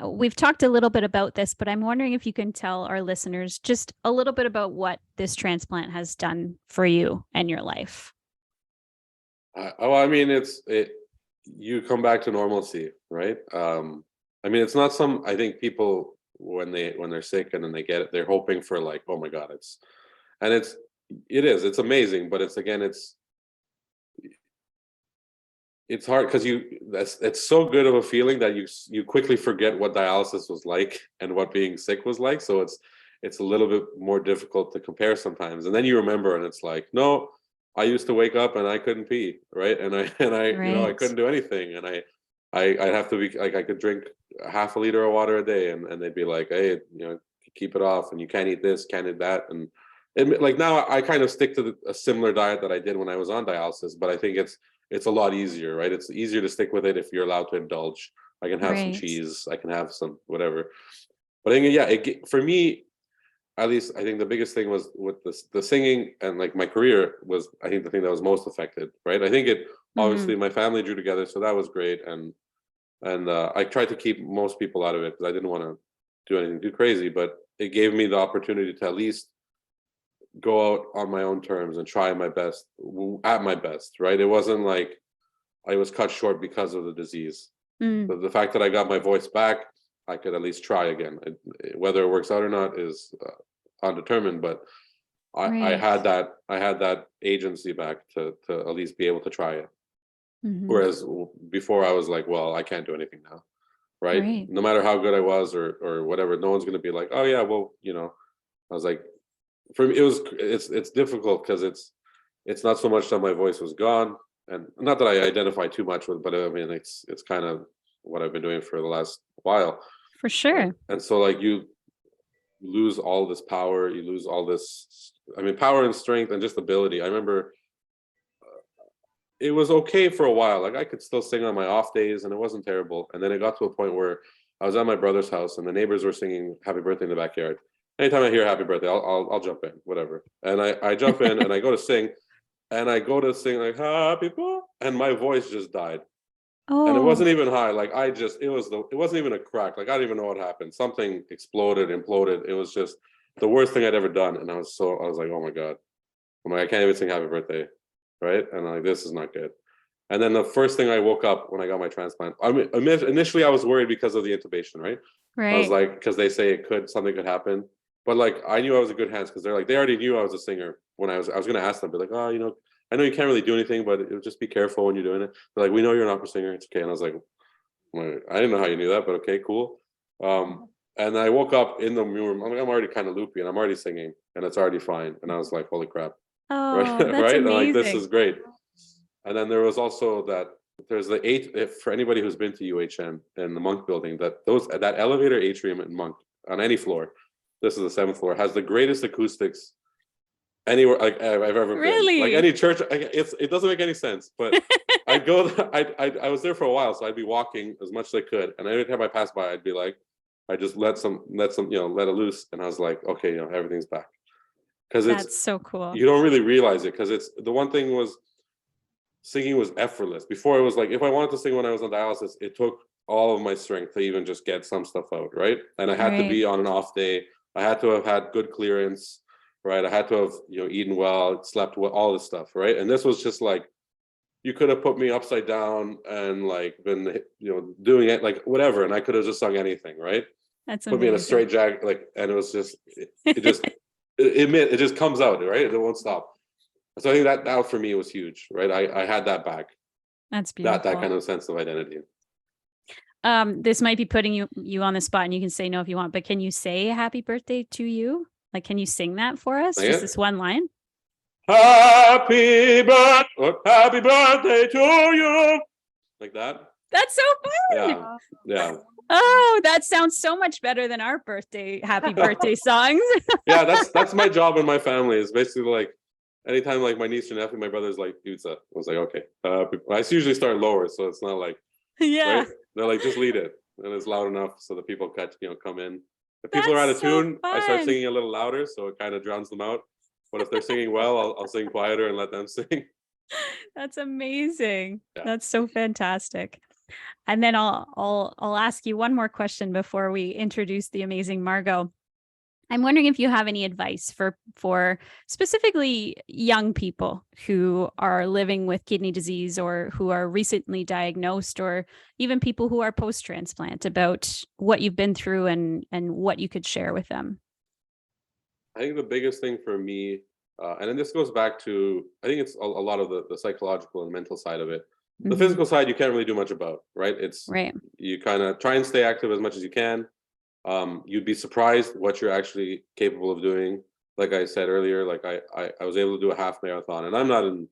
we've talked a little bit about this, but I'm wondering if you can tell our listeners just a little bit about what this transplant has done for you and your life. I mean, you come back to normalcy, right? I mean, it's not I think people when they're sick and then they get it, they're hoping for like, oh my God, it's amazing, but it's hard because it's so good of a feeling that you quickly forget what dialysis was like and what being sick was like. So it's a little bit more difficult to compare sometimes. And then you remember and it's like, no, I used to wake up and I couldn't pee, right? And I I couldn't do anything. And I'd have to be like, I could drink half a liter of water a day and they'd be like, hey, keep it off and you can't eat this, can't eat that. And like now I kind of stick to a similar diet that I did when I was on dialysis, but I think it's a lot easier, right? It's easier to stick with it if you're allowed to indulge. I can have some cheese, I can have some whatever. But I think, for me, at least, I think the biggest thing was with the singing and like my career was, I think, the thing that was most affected, right? I think obviously my family drew together, so that was great. And I tried to keep most people out of it because I didn't want to do anything too crazy, but it gave me the opportunity to at least go out on my own terms and try my best at my best, right? It wasn't like I was cut short because of the disease. But the fact that I got my voice back, I could at least try again. Whether it works out or not is undetermined, but I had that agency back to at least be able to try it. Whereas before I was like, well, I can't do anything now, right? No matter how good I was or whatever, no one's going to be like, oh yeah, well, I was like, for me, it's difficult because it's not so much that my voice was gone, and not that I identify too much with, but I mean it's kind of what I've been doing for the last while. For sure. And so like you lose all this power, you lose all this, I mean, power and strength and just ability. I remember it was okay for a while. Like I could still sing on my off days and it wasn't terrible. And then it got to a point where I was at my brother's house and the neighbors were singing happy birthday in the backyard. Anytime I hear happy birthday, I'll jump in, whatever. And I jump in and I go to sing like happy birthday, and my voice just died. And it Oh, wasn't even high. Like it wasn't even a crack. Like I don't even know what happened. Something exploded, imploded. It was just the worst thing I'd ever done. And I was like, oh my God. I'm like, I can't even sing happy birthday. Right. And I'm like, this is not good. And then the first thing I woke up when I got my transplant, I mean, initially I was worried because of the intubation, right? I was right. like, because they say something could happen. But like, I knew I was in good hands because they already knew I was a singer when I was going to ask them, be like, oh, I know you can't really do anything, but just be careful when you're doing it. They're like, we know you're an opera singer. It's okay. And I was like, I didn't know how you knew that, but okay, cool. And I woke up in the room. I'm already kind of loopy and I'm already singing and it's already fine. And I was like, holy crap. Right. Oh, that's Right. And like, this amazing. is great. And then there was also there's the for anybody who's been to UHN in the Monk building, that elevator atrium in Monk on any floor, this is the 7th floor, has the greatest acoustics anywhere like I've ever been. Like Really? any church, it doesn't make any sense. But I'd go there, I was there for a while, so I'd be walking as much as I could, and every time I passed by, I'd be like, I just let it loose, and I was like, okay, everything's back. Because That's so cool. you don't really realize it, because it's the one thing was singing was effortless. Before it was like, if I wanted to sing when I was on dialysis, it took all of my strength to even just get some stuff out, right? And I had to be on an off day. I had to have had good clearance, right? I had to have eaten well, slept well, all this stuff, right? And this was just like, you could have put me upside down and like been doing it like whatever, and I could have just sung anything, right? That's Put me in a straight jacket, like, and it was just it just comes out, right? It won't stop. So I think that for me was huge, right? I had that back. That's beautiful. That kind of sense of identity. This might be putting you on the spot, and you can say no if you want, but can you say happy birthday to you? Like, can you sing that for us? Just this one line? Happy birthday to you. Like that. That's so fun. Yeah. Oh, that sounds so much better than our happy birthday songs. Yeah, that's my job in my family, is basically like anytime like my niece or nephew, my brother's like pizza. I was like, okay. I usually start lower, so it's not like yeah. Right? They're like, just lead it, and it's loud enough so the people come in. If people are out of tune, I start singing a little louder, so it kind of drowns them out. But if they're singing well, I'll sing quieter and let them sing. That's amazing. Yeah. That's so fantastic. And then I'll ask you one more question before we introduce the amazing Margot. I'm wondering if you have any advice for specifically young people who are living with kidney disease or who are recently diagnosed, or even people who are post-transplant, about what you've been through and what you could share with them. I think the biggest thing for me, and then this goes back to, I think it's a lot of the psychological and mental side of it. The physical side, you can't really do much about, right? You kind of try and stay active as much as you can. You'd be surprised what you're actually capable of doing. Like I said earlier, like I was able to do a half marathon, and I'm not in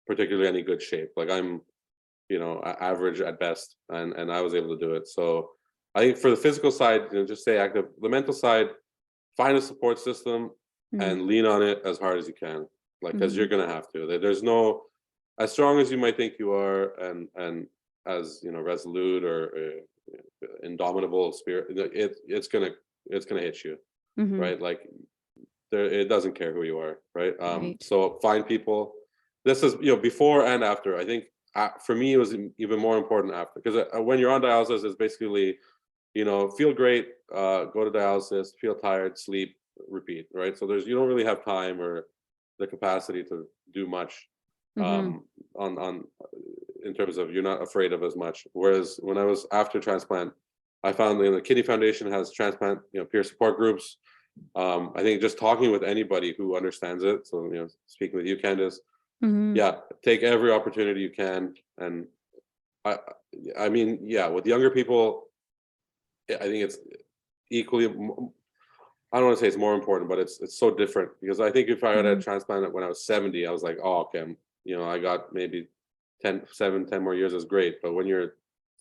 particularly any good shape. Like I'm, average at best, and I was able to do it. So I think for the physical side, just stay active. The mental side, find a support system and lean on it as hard as you can, like, because you're gonna have to. There's no, as strong as you might think you are, and as resolute or indomitable spirit, it's gonna hit you, right? Like it doesn't care who you are, right? So find people. This is before and after. I think for me it was even more important after, because when you're on dialysis, it's basically feel great, go to dialysis, feel tired, sleep, repeat, right? So you don't really have time or the capacity to do much on in terms of, you're not afraid of as much. Whereas when I was after transplant, I found the Kidney Foundation has transplant peer support groups. I think just talking with anybody who understands it, so speaking with you, Candice, take every opportunity you can. And I mean, with younger people, I think it's equally, I don't want to say it's more important, but it's so different, because I think if I had a transplant when I was 70, I was like, oh, okay, I got maybe 10 more years is great. But when you're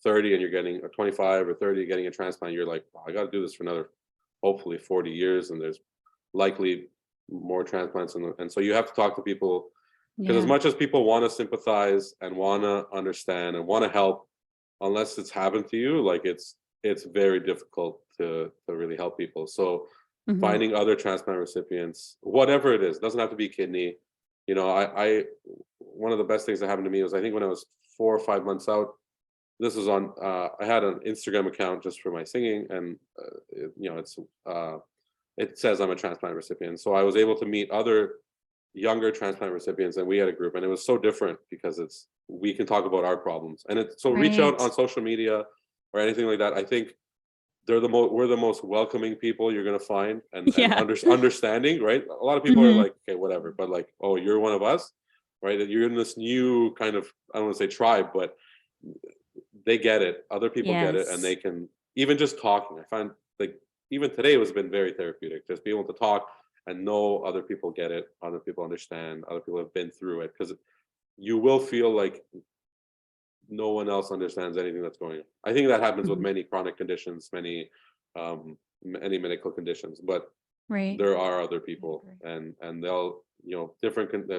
30 and you're getting, or 25 or 30 getting a transplant, you're like, I got to do this for another, hopefully 40 years. And there's likely more transplants. And so you have to talk to people, because as much as people want to sympathize and want to understand and want to help, unless it's happened to you, like it's very difficult to really help people. So finding other transplant recipients, whatever it is, doesn't have to be kidney. I one of the best things that happened to me was, I think when I was 4 or 5 months out, this is on, I had an Instagram account just for my singing, and it says I'm a transplant recipient. So I was able to meet other younger transplant recipients, and we had a group, and it was so different because we can talk about our problems, and so reach out Right. on social media or anything like that. I think we're the most welcoming people you're gonna find, and Yeah. understanding, right? A lot of people are Mhm. like, okay, whatever, but like, oh, you're one of us, right? And you're in this new kind of, I don't want to say tribe, but they get it. Other people get it, and Yes. they can, even just talking. I find, like, even today has been very therapeutic. Just being able to talk and know other people get it, other people understand, other people have been through it, because you will feel like no one else understands anything that's going on. I think that happens with Mhm. many chronic conditions, many medical conditions, but Right. there are other I people, agree. and they'll,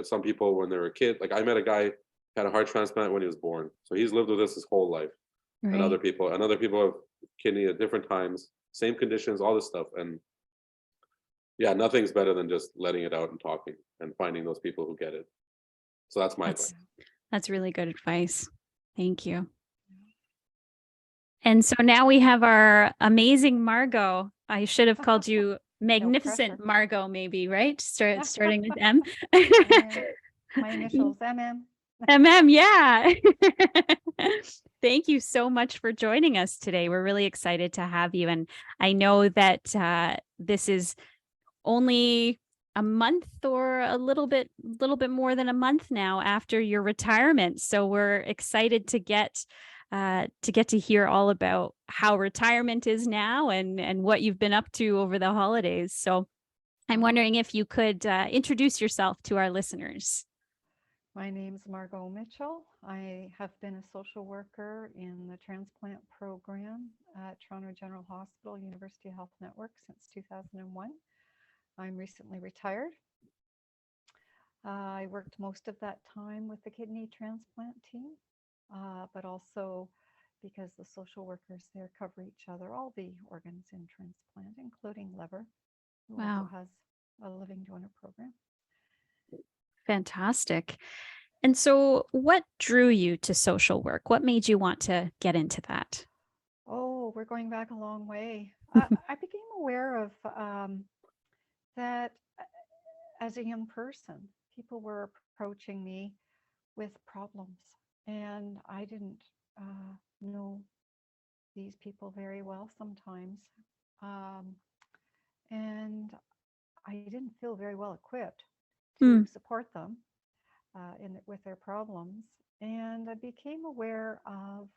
some people when they were a kid, like I met a guy had a heart transplant when he was born, so he's lived with this his whole life. And Right. other people have kidney at different times, same conditions, all this stuff. And yeah, nothing's better than just letting it out and talking and finding those people who get it. So that's my advice. That's that's really good advice. Thank you. Yeah. And so now we have our amazing Margot. I should have called you No pressure. magnificent Margot, maybe, right? Starting with M. And my initials, MM. MM, yeah. Thank you so much for joining us today. We're really excited to have you. And I know that this is only a month or a little bit more than a month now after your retirement. So we're excited to get to hear all about how retirement is now and what you've been up to over the holidays. So I'm wondering if you could introduce yourself to our listeners. My name's Margot Mitchell. I have been a social worker in the transplant program at Toronto General Hospital, University Health Network since 2001. I'm recently retired. I worked most of that time with the kidney transplant team, but also because the social workers there cover each other, all the organs in transplant, including liver, who also Wow, has a living donor program. fantastic. And so what drew you to social work? What made you want to get into that? Oh, we're going back a long way. I became aware of that as a young person, people were approaching me with problems, and I didn't know these people very well sometimes. Um, and I didn't feel very well equipped to Mm, support them with their problems. And I became aware of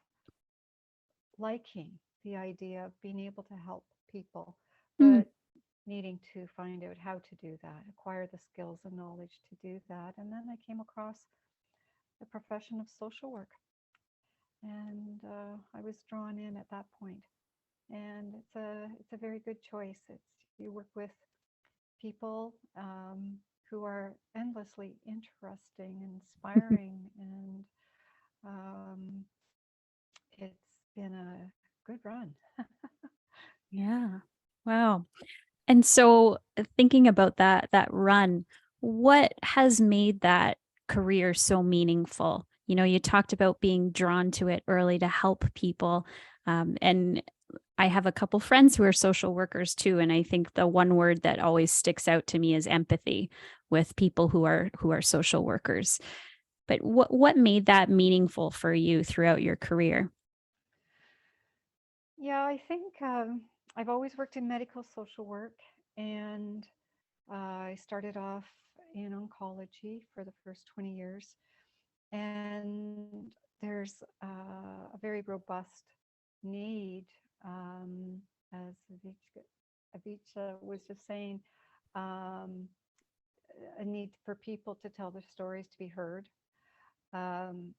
liking the idea of being able to help people, mm, but needing to find out how to do that, acquire the skills and knowledge to do that. And then I came across the profession of social work, and I was drawn in at that point. And it's a very good choice. You work with people who are endlessly interesting, inspiring, and um, it's been a good run. yeah. Wow. And so thinking about that run, what has made that career so meaningful? You know, you talked about being drawn to it early to help people. And I have a couple friends who are social workers too. And I think the one word that always sticks out to me is empathy with people who are social workers. But what made that meaningful for you throughout your career? Yeah, I think I've always worked in medical social work, and I started off in oncology for the first 20 years. And there's a very robust need, as Ivica was just saying, um, a need for people to tell their stories, to be heard. Um,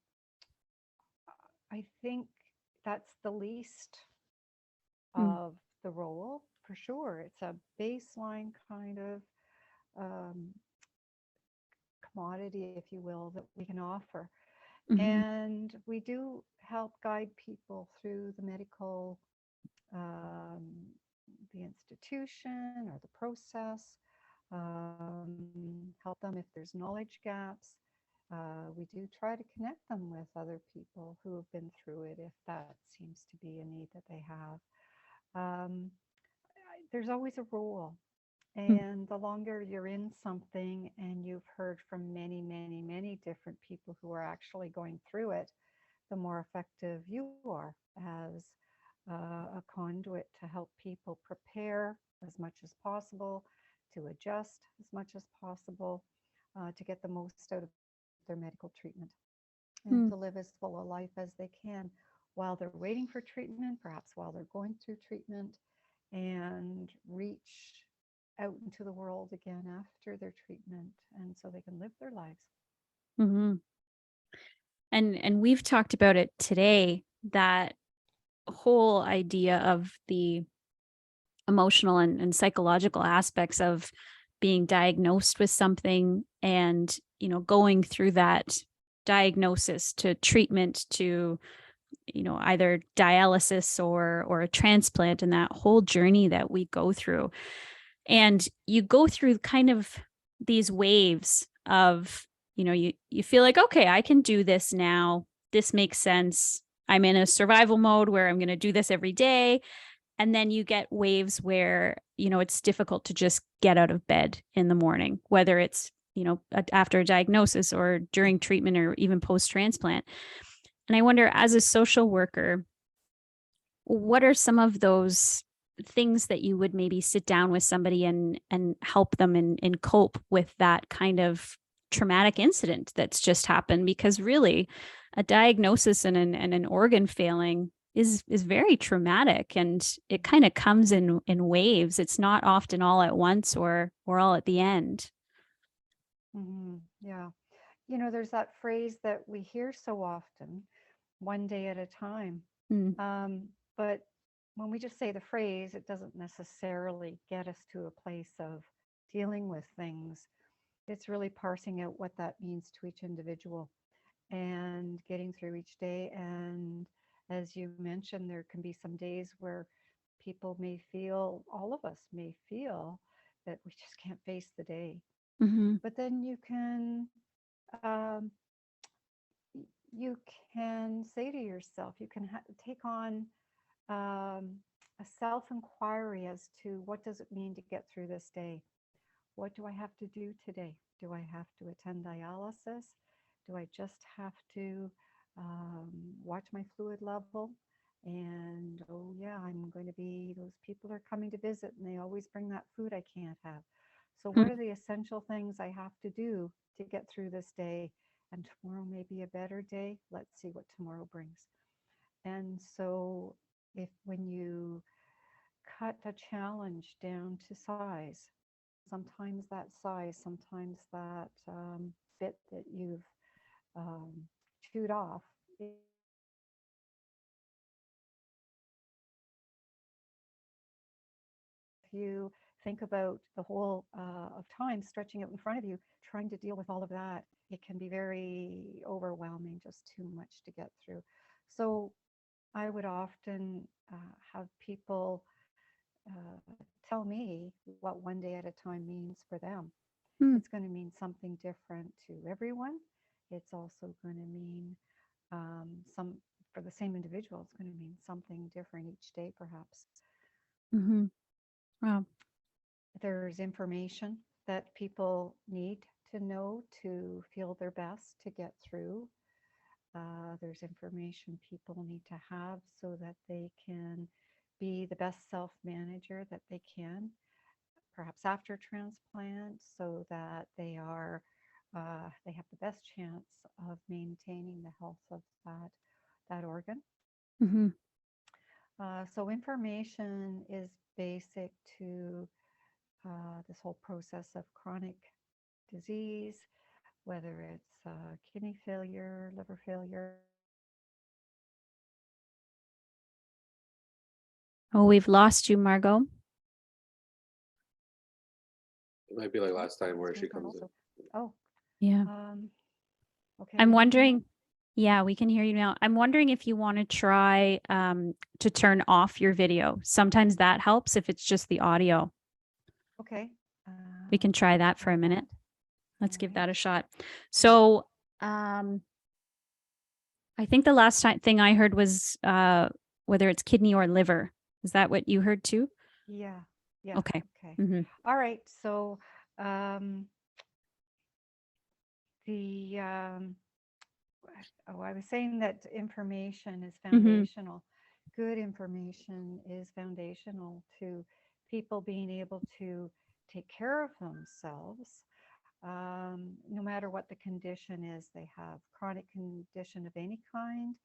I think that's the least Mm, of the role, for sure. It's a baseline kind of um, commodity, if you will, that we can offer. mhm, And we do help guide people through the medical, um, the institution or the process, help them if there's knowledge gaps, we do try to connect them with other people who have been through it if that seems to be a need that they have. There's always a role. And the longer you're in something and you've heard from many, many, many different people who are actually going through it, the more effective you are as a conduit to help people prepare as much as possible, to adjust as much as possible, to get the most out of their medical treatment, and to live as full a life as they can while they're waiting for treatment, perhaps while they're going through treatment, and reach out into the world again after their treatment, and so they can live their lives. Mm-hmm. And we've talked about it today, that whole idea of the emotional and psychological aspects of being diagnosed with something, and, you know, going through that diagnosis to treatment to, you know, either dialysis or a transplant, and that whole journey that we go through. And you go through kind of these waves of, you know, you feel like, okay, I can do this now. This makes sense. I'm in a survival mode where I'm going to do this every day. And then you get waves where, you know, it's difficult to just get out of bed in the morning, whether it's, you know, after a diagnosis or during treatment or even post-transplant. And I wonder, as a social worker, what are some of those things that you would maybe sit down with somebody and help them and cope with that kind of traumatic incident that's just happened? Because really, a diagnosis and an organ failing is very traumatic, and it kind of comes in waves. It's not often all at once or all at the end. Yeah. You know, there's that phrase that we hear so often, one day at a time. But when we just say the phrase, it doesn't necessarily get us to a place of dealing with things. It's really parsing out what that means to each individual and getting through each day. And as you mentioned, there can be some days where people may feel, all of us may feel, that we just can't face the day. But then you can say to yourself, you can take on a self-inquiry as to, what does it mean to get through this day? What do I have to do today? Do I have to attend dialysis? Do I just have to watch my fluid level? And oh yeah, I'm going to be, those people are coming to visit and they always bring that food I can't have. So what are the essential things I have to do to get through this day? And tomorrow may be a better day. Let's see what tomorrow brings. And so when you cut a challenge down to size, sometimes that size, sometimes that bit that you've chewed off, if you think about the whole of time stretching out in front of you, trying to deal with all of that, it can be very overwhelming, just too much to get through. So I would often have people tell me what one day at a time means for them. It's going to mean something different to everyone. It's also going to mean for the same individual, it's going to mean something different each day, perhaps. Wow. There's information that people need to know to feel their best to get through. There's information people need to have so that they can be the best self-manager that they can, perhaps after transplant, so that they have the best chance of maintaining the health of that organ. So information is basic to this whole process of chronic disease, whether it's kidney failure, liver failure. Oh, we've lost you, Margot. It might be like last time where she comes in. Oh, yeah. Okay. I'm wondering. Yeah, we can hear you now. I'm wondering if you want to try to turn off your video. Sometimes that helps if it's just the audio. Okay. We can try that for a minute. Let's give that a shot. So I think the last thing I heard was whether it's kidney or liver. Is that what you heard too? Yeah. Yeah. Okay. Okay. Mm-hmm. All right. So the I was saying that information is foundational. Good information is foundational to people being able to take care of themselves, no matter what the condition is they have. Chronic condition of any kind.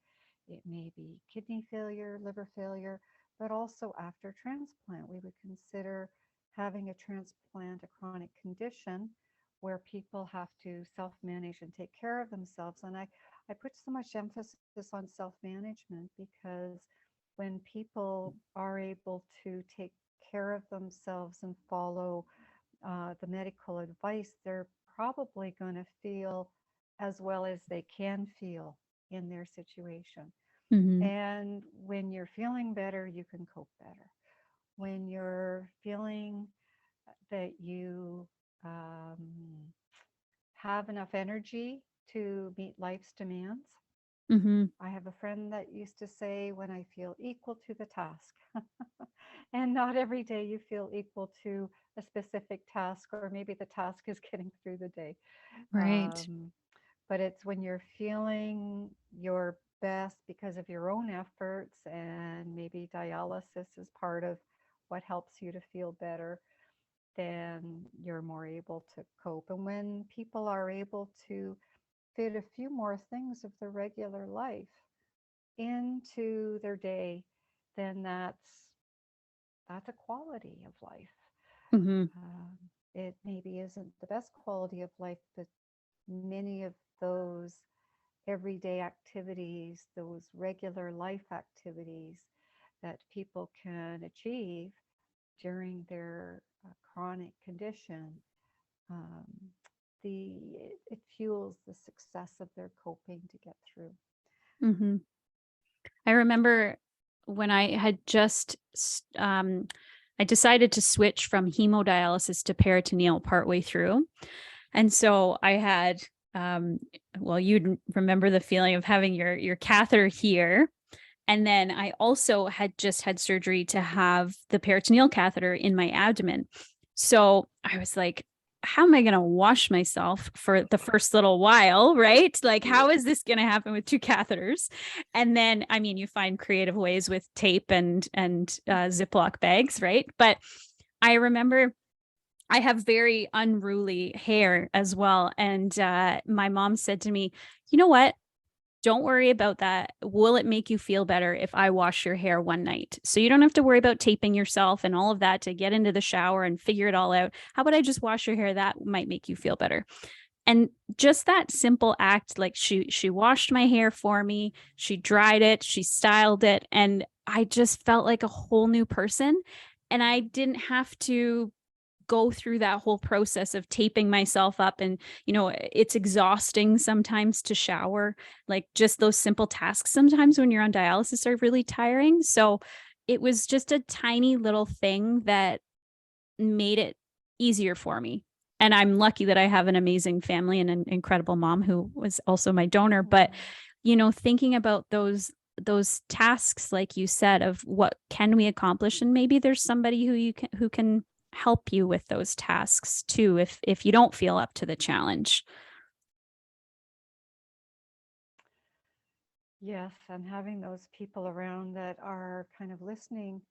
It may be kidney failure, liver failure, but also after transplant, we would consider having a transplant a chronic condition where people have to self-manage and take care of themselves. And I put so much emphasis on self-management because when people are able to take care of themselves and follow the medical advice, they're probably going to feel as well as they can feel in their situation. Mm-hmm. And when you're feeling better, you can cope better. When you're feeling that you have enough energy to meet life's demands. Mm-hmm. I have a friend that used to say, when I feel equal to the task. And not every day you feel equal to a specific task, or maybe the task is getting through the day. Right. But it's when you're feeling your best because of your own efforts, and maybe dialysis is part of what helps you to feel better, then you're more able to cope. And when people are able to fit a few more things of their regular life into their day, then that's a quality of life. Mm-hmm. It maybe isn't the best quality of life, but many of those everyday activities, those regular life activities that people can achieve during their chronic condition, um, it fuels the success of their coping to get through. Mm-hmm. I remember when I had I decided to switch from hemodialysis to peritoneal partway through. And so I had, well, you'd remember the feeling of having your catheter here. And then I also had just had surgery to have the peritoneal catheter in my abdomen. So I was like, how am I going to wash myself for the first little while? Right? Like, how is this going to happen with two catheters? And then, I mean, you find creative ways with tape and Ziploc bags, right? But I remember I have very unruly hair as well. And my mom said to me, you know what? Don't worry about that. Will it make you feel better if I wash your hair one night? So you don't have to worry about taping yourself and all of that to get into the shower and figure it all out. How about I just wash your hair? That might make you feel better. And just that simple act, like she washed my hair for me, she dried it, she styled it, and I just felt like a whole new person. And I didn't have to go through that whole process of taping myself up. And it's exhausting sometimes to shower. Like, just those simple tasks sometimes when you're on dialysis are really tiring. So it was just a tiny little thing that made it easier for me. And I'm lucky that I have an amazing family and an incredible mom who was also my donor. But thinking about those tasks, like you said, of what can we accomplish, and maybe there's somebody who can help you with those tasks too, if you don't feel up to the challenge. Yes, and having those people around that are kind of listening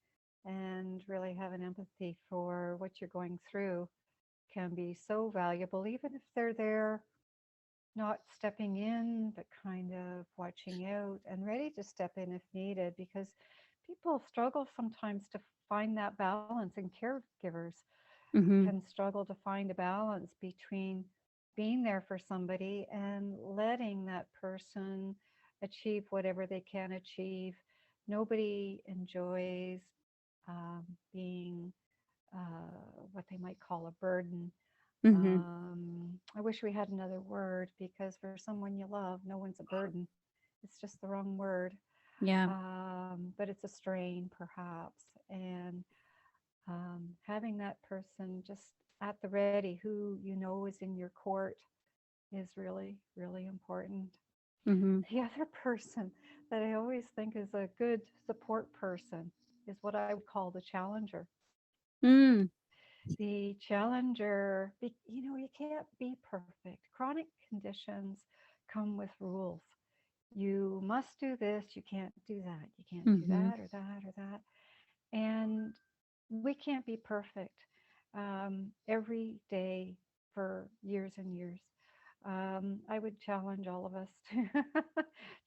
and really have an empathy for what you're going through can be so valuable, even if they're there not stepping in, but kind of watching out and ready to step in if needed, because people struggle sometimes to find that balance, and caregivers can struggle to find a balance between being there for somebody and letting that person achieve whatever they can achieve. Nobody enjoys being what they might call a burden. Mm-hmm. I wish we had another word, because for someone you love, no one's a burden. It's just the wrong word. Yeah. But it's a strain, perhaps. And having that person just at the ready, who is in your court is really, really important. Mm-hmm. The other person that I always think is a good support person is what I would call the challenger. Mm. The challenger, you can't be perfect. Chronic conditions come with rules. You must do this, you can't do that, you can't do Mm-hmm. that or that or that. And we can't be perfect every day for years and years. I would challenge all of us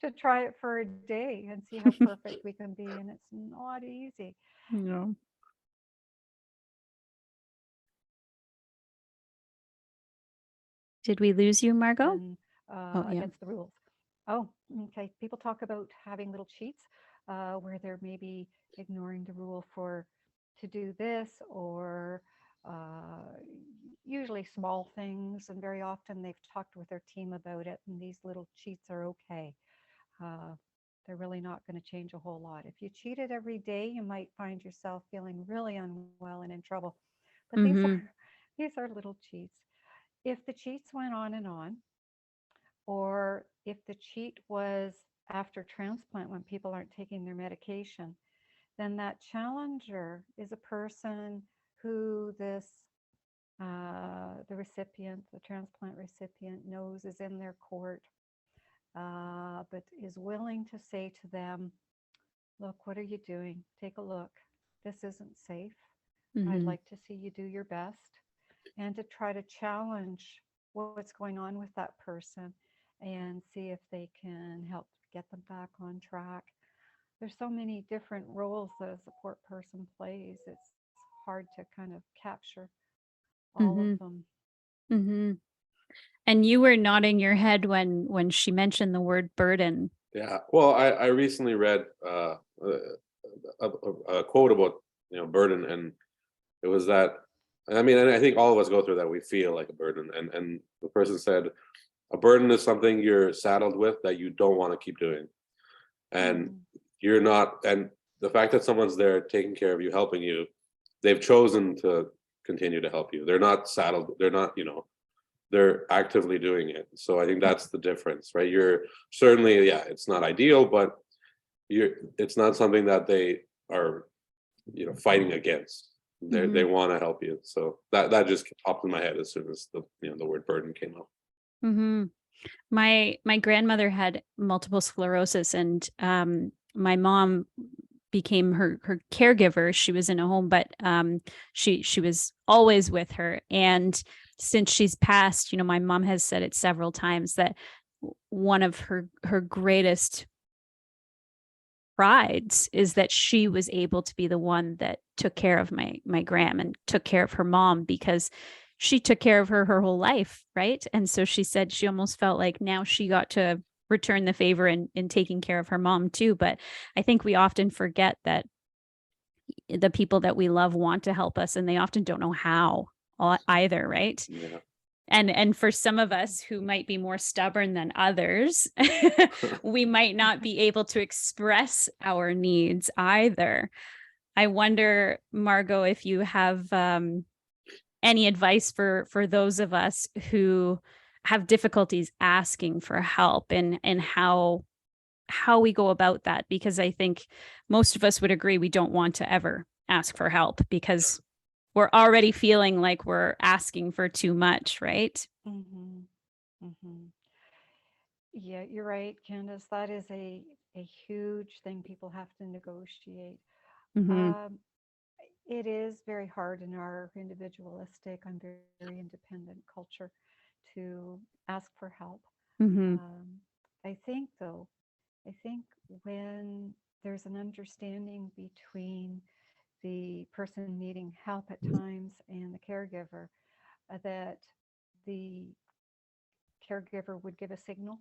to try it for a day and see how perfect we can be. And it's not easy. No. Did we lose you, Margot? And Oh, yeah. against the rules. Oh, okay. People talk about having little cheats where they're maybe ignoring the rule for to do this or usually small things. And very often they've talked with their team about it. And these little cheats are okay. Uh, they're really not going to change a whole lot. If you cheat it every day, you might find yourself feeling really unwell and in trouble. But these Mm-hmm. are these are little cheats. If the cheats went on, or if the cheat was after transplant when people aren't taking their medication, then that challenger is a person who the recipient, the transplant recipient, knows is in their court, but is willing to say to them, look, what are you doing? Take a look. This isn't safe. I'd Mm-hmm. like to see you do your best, and to try to challenge what's going on with that person and see if they can help get them back on track. There's so many different roles that a support person plays. It's hard to kind of capture all of Mm-hmm. them. Mm-hmm. And you were nodding your head when she mentioned the word burden. Yeah. Well, I recently read a quote about burden, and it was that, I mean, and I think all of us go through that. We feel like a burden, and the person said a burden is something you're saddled with that you don't want to keep doing, and Mm, you're not. And the fact that someone's there taking care of you, helping you, they've chosen to continue to help you. They're not saddled. They're not. They're actively doing it. So I think that's the difference, right? You're certainly, yeah, it's not ideal, but it's not something that they are fighting against. They Mm-hmm. want to help you. So that just popped in my head as soon as the word burden came up. Mm-hmm. My grandmother had multiple sclerosis, and my mom became her caregiver. She was in a home, but she was always with her. And since she's passed, my mom has said it several times that one of her greatest prides is that she was able to be the one that took care of my gram and took care of her mom, because she took care of her whole life, right? And so she said she almost felt like now she got to return the favor in taking care of her mom too. But I think we often forget that the people that we love want to help us, and they often don't know how either, right? Yeah. And for some of us who might be more stubborn than others, we might not be able to express our needs either. I wonder, Margot, if you have any advice for those of us who have difficulties asking for help, and how we go about that, because I think most of us would agree we don't want to ever ask for help because we're already feeling like we're asking for too much, right? mhm, mhm. Yeah, you're right, Candace. That is a huge thing people have to negotiate. Mm-hmm. Um, it is very hard in our individualistic, I'm very independent culture to ask for help. Mm-hmm. Um, I think, though, I think when there's an understanding between the person needing help at times and the caregiver, that the caregiver would give a signal.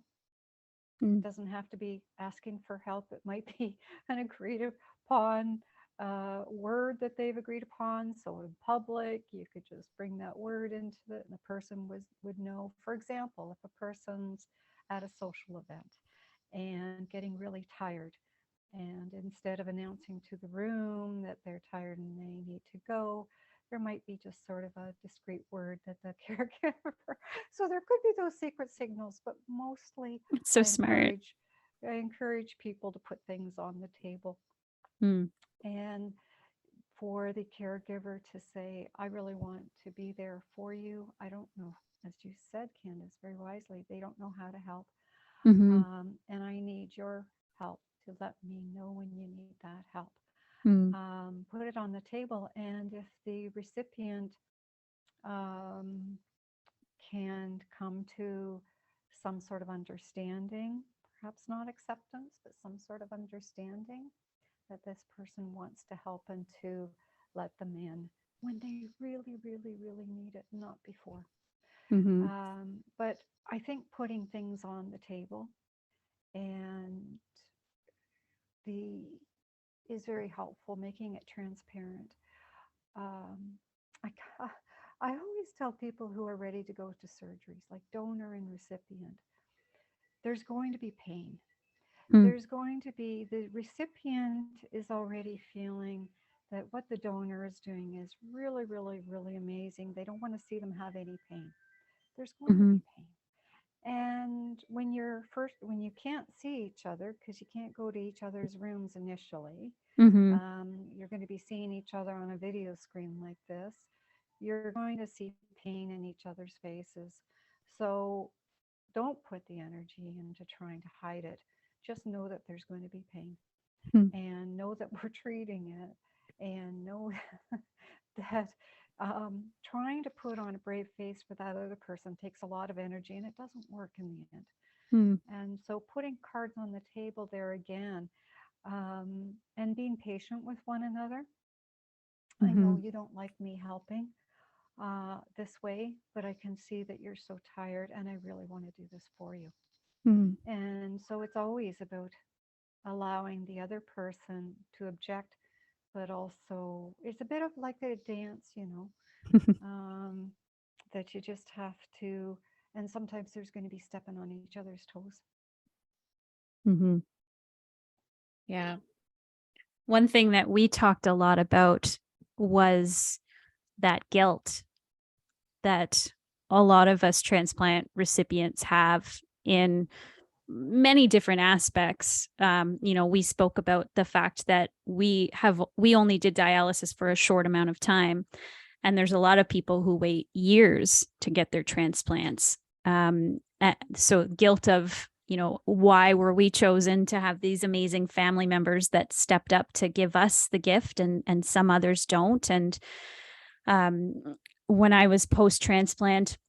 Mm-hmm. Doesn't have to be asking for help. It might be an agreed upon word that they've agreed upon. So in public, you could just bring that word into it, and the person would know. For example, if a person's at a social event and getting really tired, and instead of announcing to the room that they're tired and they need to go, there might be just sort of a discreet word that the caregiver. So there could be those secret signals, but mostly It's so smart. I encourage people to put things on the table. Mm. And for the caregiver to say, I really want to be there for you. I don't know, as you said, Candice, very wisely, they don't know how to help. Mm-hmm. And I need your help to let me know when you need that help. Mm. Put it on the table. And if the recipient can come to some sort of understanding, perhaps not acceptance, but some sort of understanding that this person wants to help and to let them in when they really, really, really need it, not before. Mm-hmm. But I think putting things on the table and the is very helpful, making it transparent. Um, I, I always tell people who are ready to go to surgeries, like donor and recipient, there's going to be pain. Mm. There's going to be, the recipient is already feeling that what the donor is doing is really, really, really amazing. They don't want to see them have any pain. There's going to Mm-hmm. be pain. And when when you can't see each other, because you can't go to each other's rooms initially, Mm-hmm. you're going to be seeing each other on a video screen like this. You're going to see pain in each other's faces. So don't put the energy into trying to hide it. Just know that there's going to be pain Mm. and know that we're treating it and know that trying to put on a brave face for that other person takes a lot of energy and it doesn't work in the end. Mm. And so putting cards on the table there again, and being patient with one another. I Mm-hmm. know you don't like me helping this way, but I can see that you're so tired and I really want to do this for you. Mm. And so it's always about allowing the other person to object, but also it's a bit of like a dance, that you just have to, and sometimes there's going to be stepping on each other's toes. Mm-hmm. Yeah. One thing that we talked a lot about was that guilt that a lot of us transplant recipients have in many different aspects. We spoke about the fact that we only did dialysis for a short amount of time. And there's a lot of people who wait years to get their transplants. So guilt of, why were we chosen to have these amazing family members that stepped up to give us the gift and some others don't. And when I was post-transplant,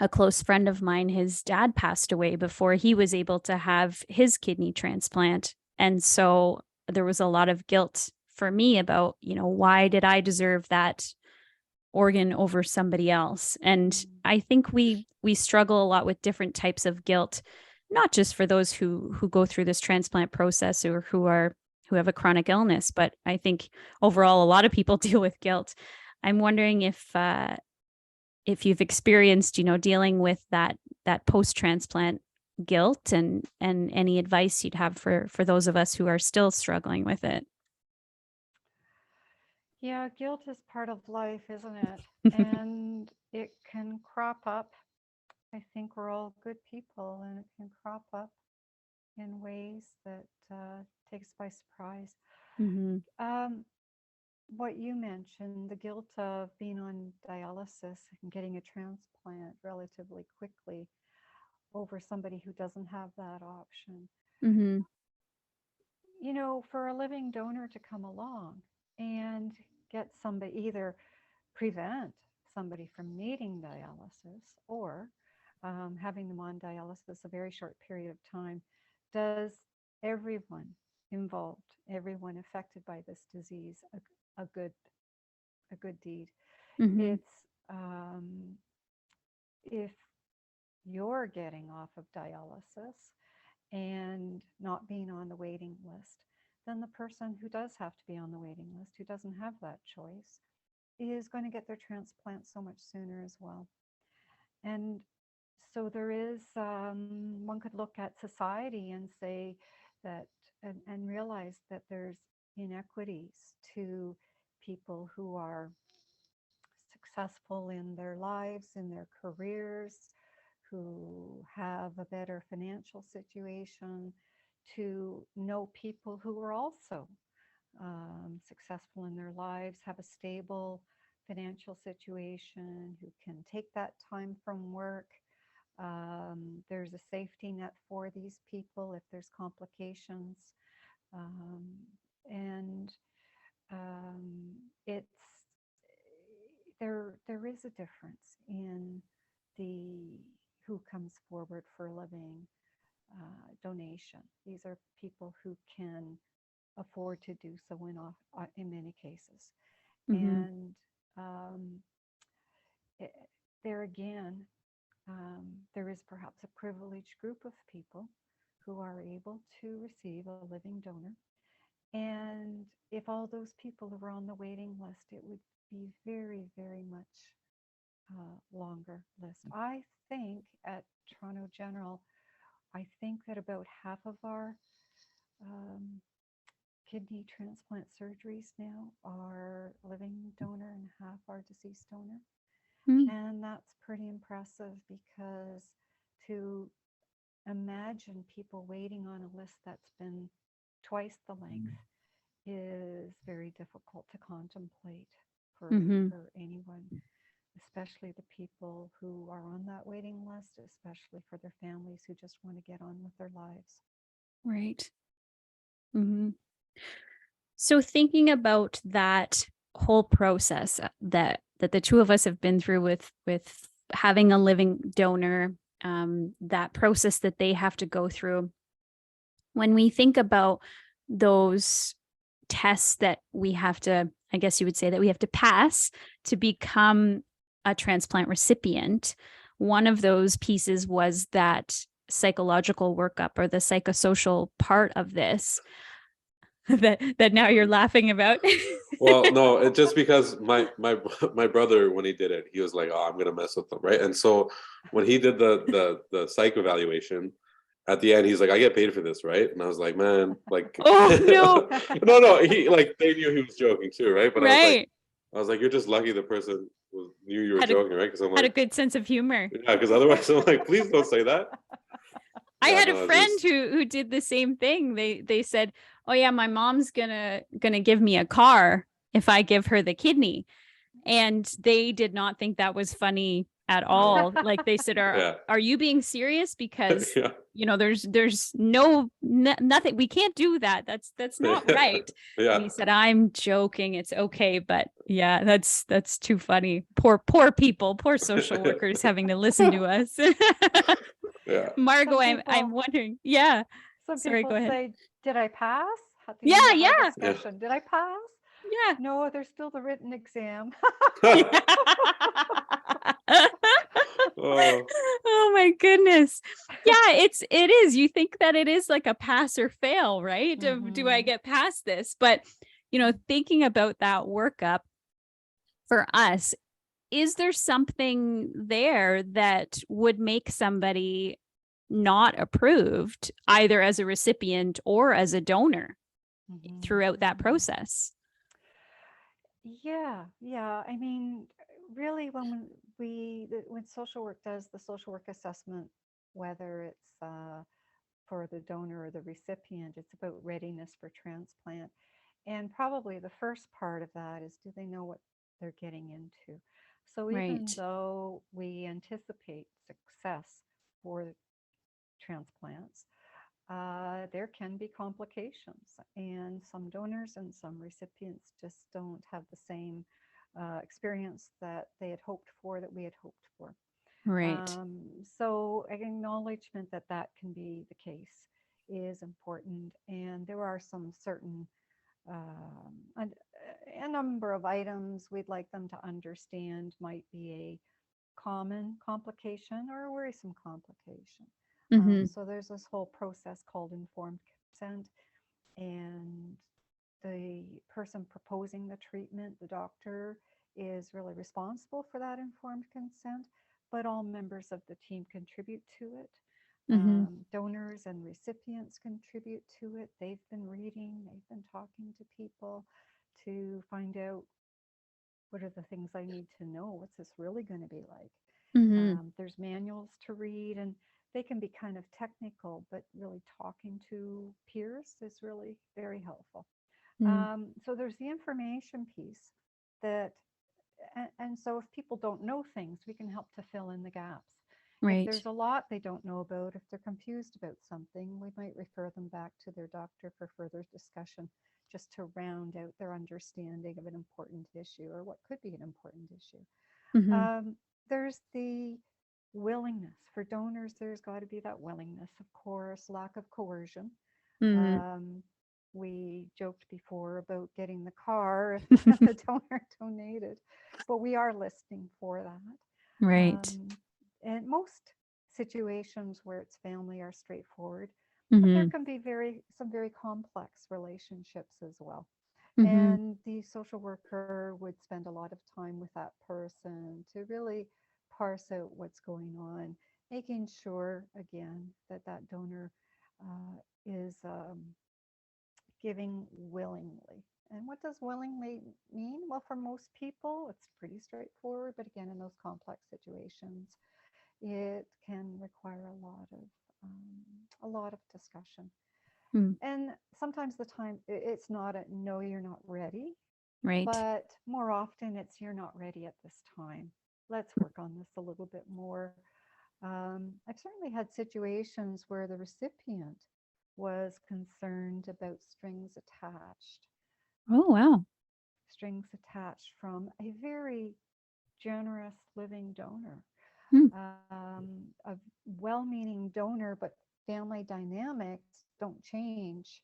a close friend of mine, his dad passed away before he was able to have his kidney transplant. And so there was a lot of guilt for me about, why did I deserve that organ over somebody else? And I think we struggle a lot with different types of guilt, not just for those who go through this transplant process or who have a chronic illness, but I think overall a lot of people deal with guilt. I'm wondering if you've experienced, dealing with that post-transplant guilt and any advice you'd have for those of us who are still struggling with it. Yeah, guilt is part of life, isn't it? And it can crop up. I think we're all good people, and it can crop up in ways that takes by surprise. Mm-hmm. What you mentioned, the guilt of being on dialysis and getting a transplant relatively quickly over somebody who doesn't have that option. Mm-hmm. For a living donor to come along and get somebody, either prevent somebody from needing dialysis or having them on dialysis a very short period of time, does everyone involved, everyone affected by this disease, a good deed. Mm-hmm. It's if you're getting off of dialysis and not being on the waiting list, then the person who does have to be on the waiting list, who doesn't have that choice, is going to get their transplant so much sooner as well. And so there is, one could look at society and say that, and realize that there's inequities to people who are successful in their lives, in their careers, who have a better financial situation, to know people who are also successful in their lives, have a stable financial situation, who can take that time from work. There's a safety net for these people if there's complications. Um, and it's there is a difference in the who comes forward for living donation. These are people who can afford to do so in many cases. Mm-hmm. And there again, there is perhaps a privileged group of people who are able to receive a living donor. And if all those people are on the waiting list, it would be very, very much longer list. I think at Toronto General, I think that about half of our kidney transplant surgeries now are living donor and half are deceased donor. Mm-hmm. And that's pretty impressive, because to imagine people waiting on a list that's been twice the length is very difficult to contemplate for anyone, especially the people who are on that waiting list, especially for their families who just want to get on with their lives. Right. Mm-hmm. So thinking about that whole process that the two of us have been through with having a living donor, that process that they have to go through, when we think about those tests that we have to, I guess you would say that we have to pass to become a transplant recipient, one of those pieces was that psychological workup, or the psychosocial part of this. that now you're laughing about. Well, no, it's just because my brother, when he did it, he was like, "Oh, I'm gonna mess with them," right? And so when he did the psych evaluation, at the end, he's like, "I get paid for this, right?" And I was like, "Man, like, Oh no, no, he, like, they knew he was joking too, right?" But right? I was like, "You're just lucky the person knew you were joking, right?" Because I'm Had a like, good sense of humor. yeah, because otherwise I'm like, please don't say that. I Yeah, had a no, friend who did the same thing. They said, "Oh yeah, my mom's gonna give me a car if I give her the kidney," and they did not think that was funny at all. Like they said, Yeah. "Are you being serious? Because Yeah. there's nothing. We can't do that. That's not right." Yeah. And he said, "I'm joking. It's okay." But yeah, that's too funny. Poor people, poor social workers having to listen to us. Yeah. Margot, I'm wondering. Yeah. Some Sorry, people go ahead. say, "Did I pass?" At the Yeah, end of yeah. our discussion, did I pass? Yeah. No, there's still the written exam. Oh. Oh my goodness. Yeah, it is. You think that it is like a pass or fail, right? Do I get past this? But thinking about that workup for us, is there something there that would make somebody not approved either as a recipient or as a donor throughout that process? Yeah. I mean, really, when social work does the social work assessment, whether it's for the donor or the recipient, it's about readiness for transplant. And probably the first part of that is, do they know what they're getting into? So even Right. though we anticipate success for transplants, there can be complications, and some donors and some recipients just don't have the same experience that they had hoped for, that we had hoped for. Right. So acknowledgement that that can be the case is important, and there are some certain a number of items we'd like them to understand might be a common complication or a worrisome complication. So there's this whole process called informed consent, and the person proposing the treatment, the doctor, is really responsible for that informed consent, but all members of the team contribute to it. Donors and recipients contribute to it. They've been reading, they've been talking to people to find out what are the things I need to know? What's this really going to be like? There's manuals to read, and they can be kind of technical, but really talking to peers is really very helpful. So there's the information piece that, and so if people don't know things, we can help to fill in the gaps. If there's a lot they don't know about, if they're confused about something, we might refer them back to their doctor for further discussion, just to round out their understanding of an important issue or what could be an important issue. There's the willingness for donors. There's got to be that willingness, of course, lack of coercion. We joked before about getting the car if the donor donated, but we are listening for that. And most situations where it's family are straightforward, but there can be some very complex relationships as well. And the social worker would spend a lot of time with that person to really parse out what's going on, making sure, again, that that donor is giving willingly. And what does willingly mean? Well, for most people, it's pretty straightforward. But again, in those complex situations, it can require a lot of discussion. And sometimes the time it's not a no, you're not ready. But more often it's you're not ready at this time. Let's work on this a little bit more. I've certainly had situations where the recipient was concerned about strings attached. Oh, wow. Strings attached from a very generous living donor, a well-meaning donor, but family dynamics don't change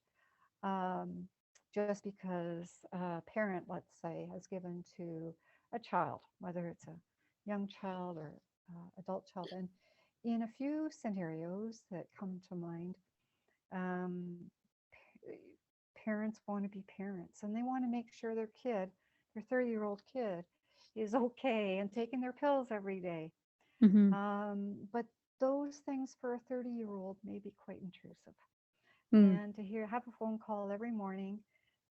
just because a parent, let's say, has given to a child, whether it's a young child or adult child. And in a few scenarios that come to mind, parents want to be parents, and they want to make sure their kid, their 30-year-old kid, is okay and taking their pills every day. But those things for a 30-year-old may be quite intrusive. And to have a phone call every morning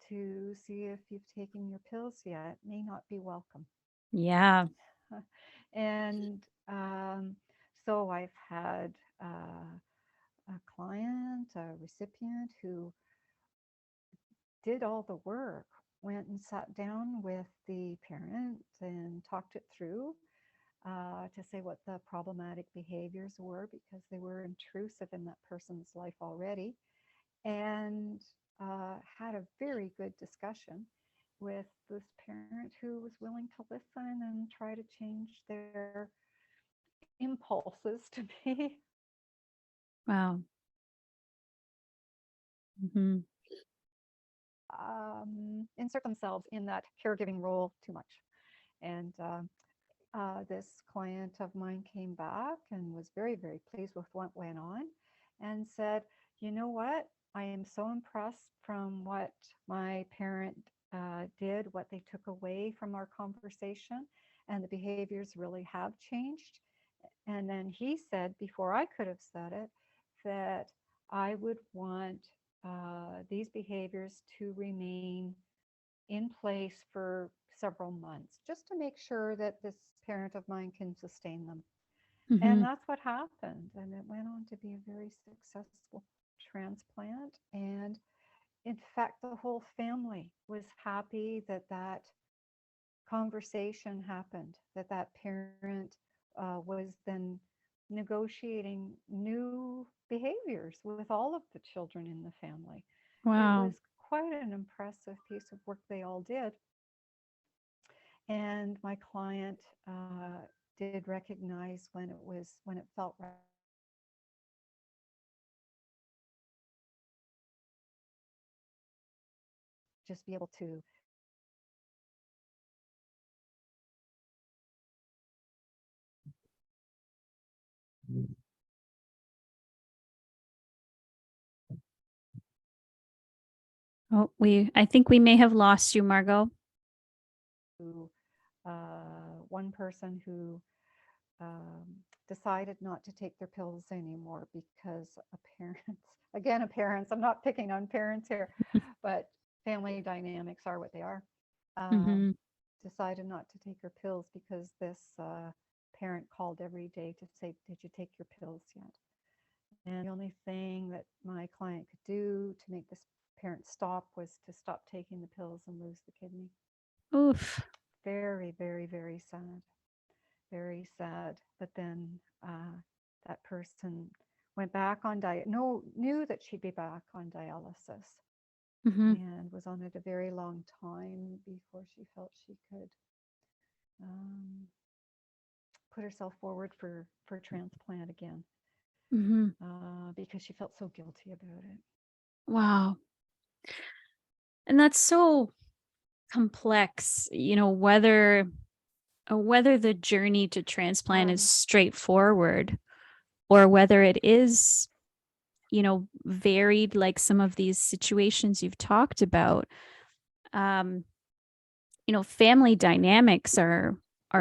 to see if you've taken your pills yet may not be welcome. Yeah. And so I've had a client, a recipient who did all the work, went and sat down with the parent and talked it through to say what the problematic behaviors were, because they were intrusive in that person's life already, and had a very good discussion with this parent who was willing to listen and try to change their impulses to be. Wow. Insert themselves in that caregiving role too much. And this client of mine came back and was very, very pleased with what went on and said, you know what? I am so impressed from what my parent did, what they took away from our conversation, and the behaviors really have changed. And then he said, before I could have said it, that I would want these behaviors to remain in place for several months, just to make sure that this parent of mine can sustain them. And that's what happened. And it went on to be a very successful transplant. And in fact, the whole family was happy that that conversation happened, that that parent was then negotiating new behaviors with all of the children in the family. It was quite an impressive piece of work they all did. And my client did recognize when it felt right. Just be able to Oh, I think we may have lost you, Margot. One person who decided not to take their pills anymore because parents, I'm not picking on parents here, but family dynamics are what they are. decided not to take her pills because this parent called every day to say, did you take your pills yet? And the only thing that my client could do to make this parent stop was to stop taking the pills and lose the kidney. Oof. Very, very, very sad. Very sad. But then that person went back on knew that she'd be back on dialysis, and was on it a very long time before she felt she could put herself forward for transplant again, because she felt so guilty about it. Wow. And that's so complex, whether the journey to transplant is straightforward or whether it is, varied, like some of these situations you've talked about. Family dynamics are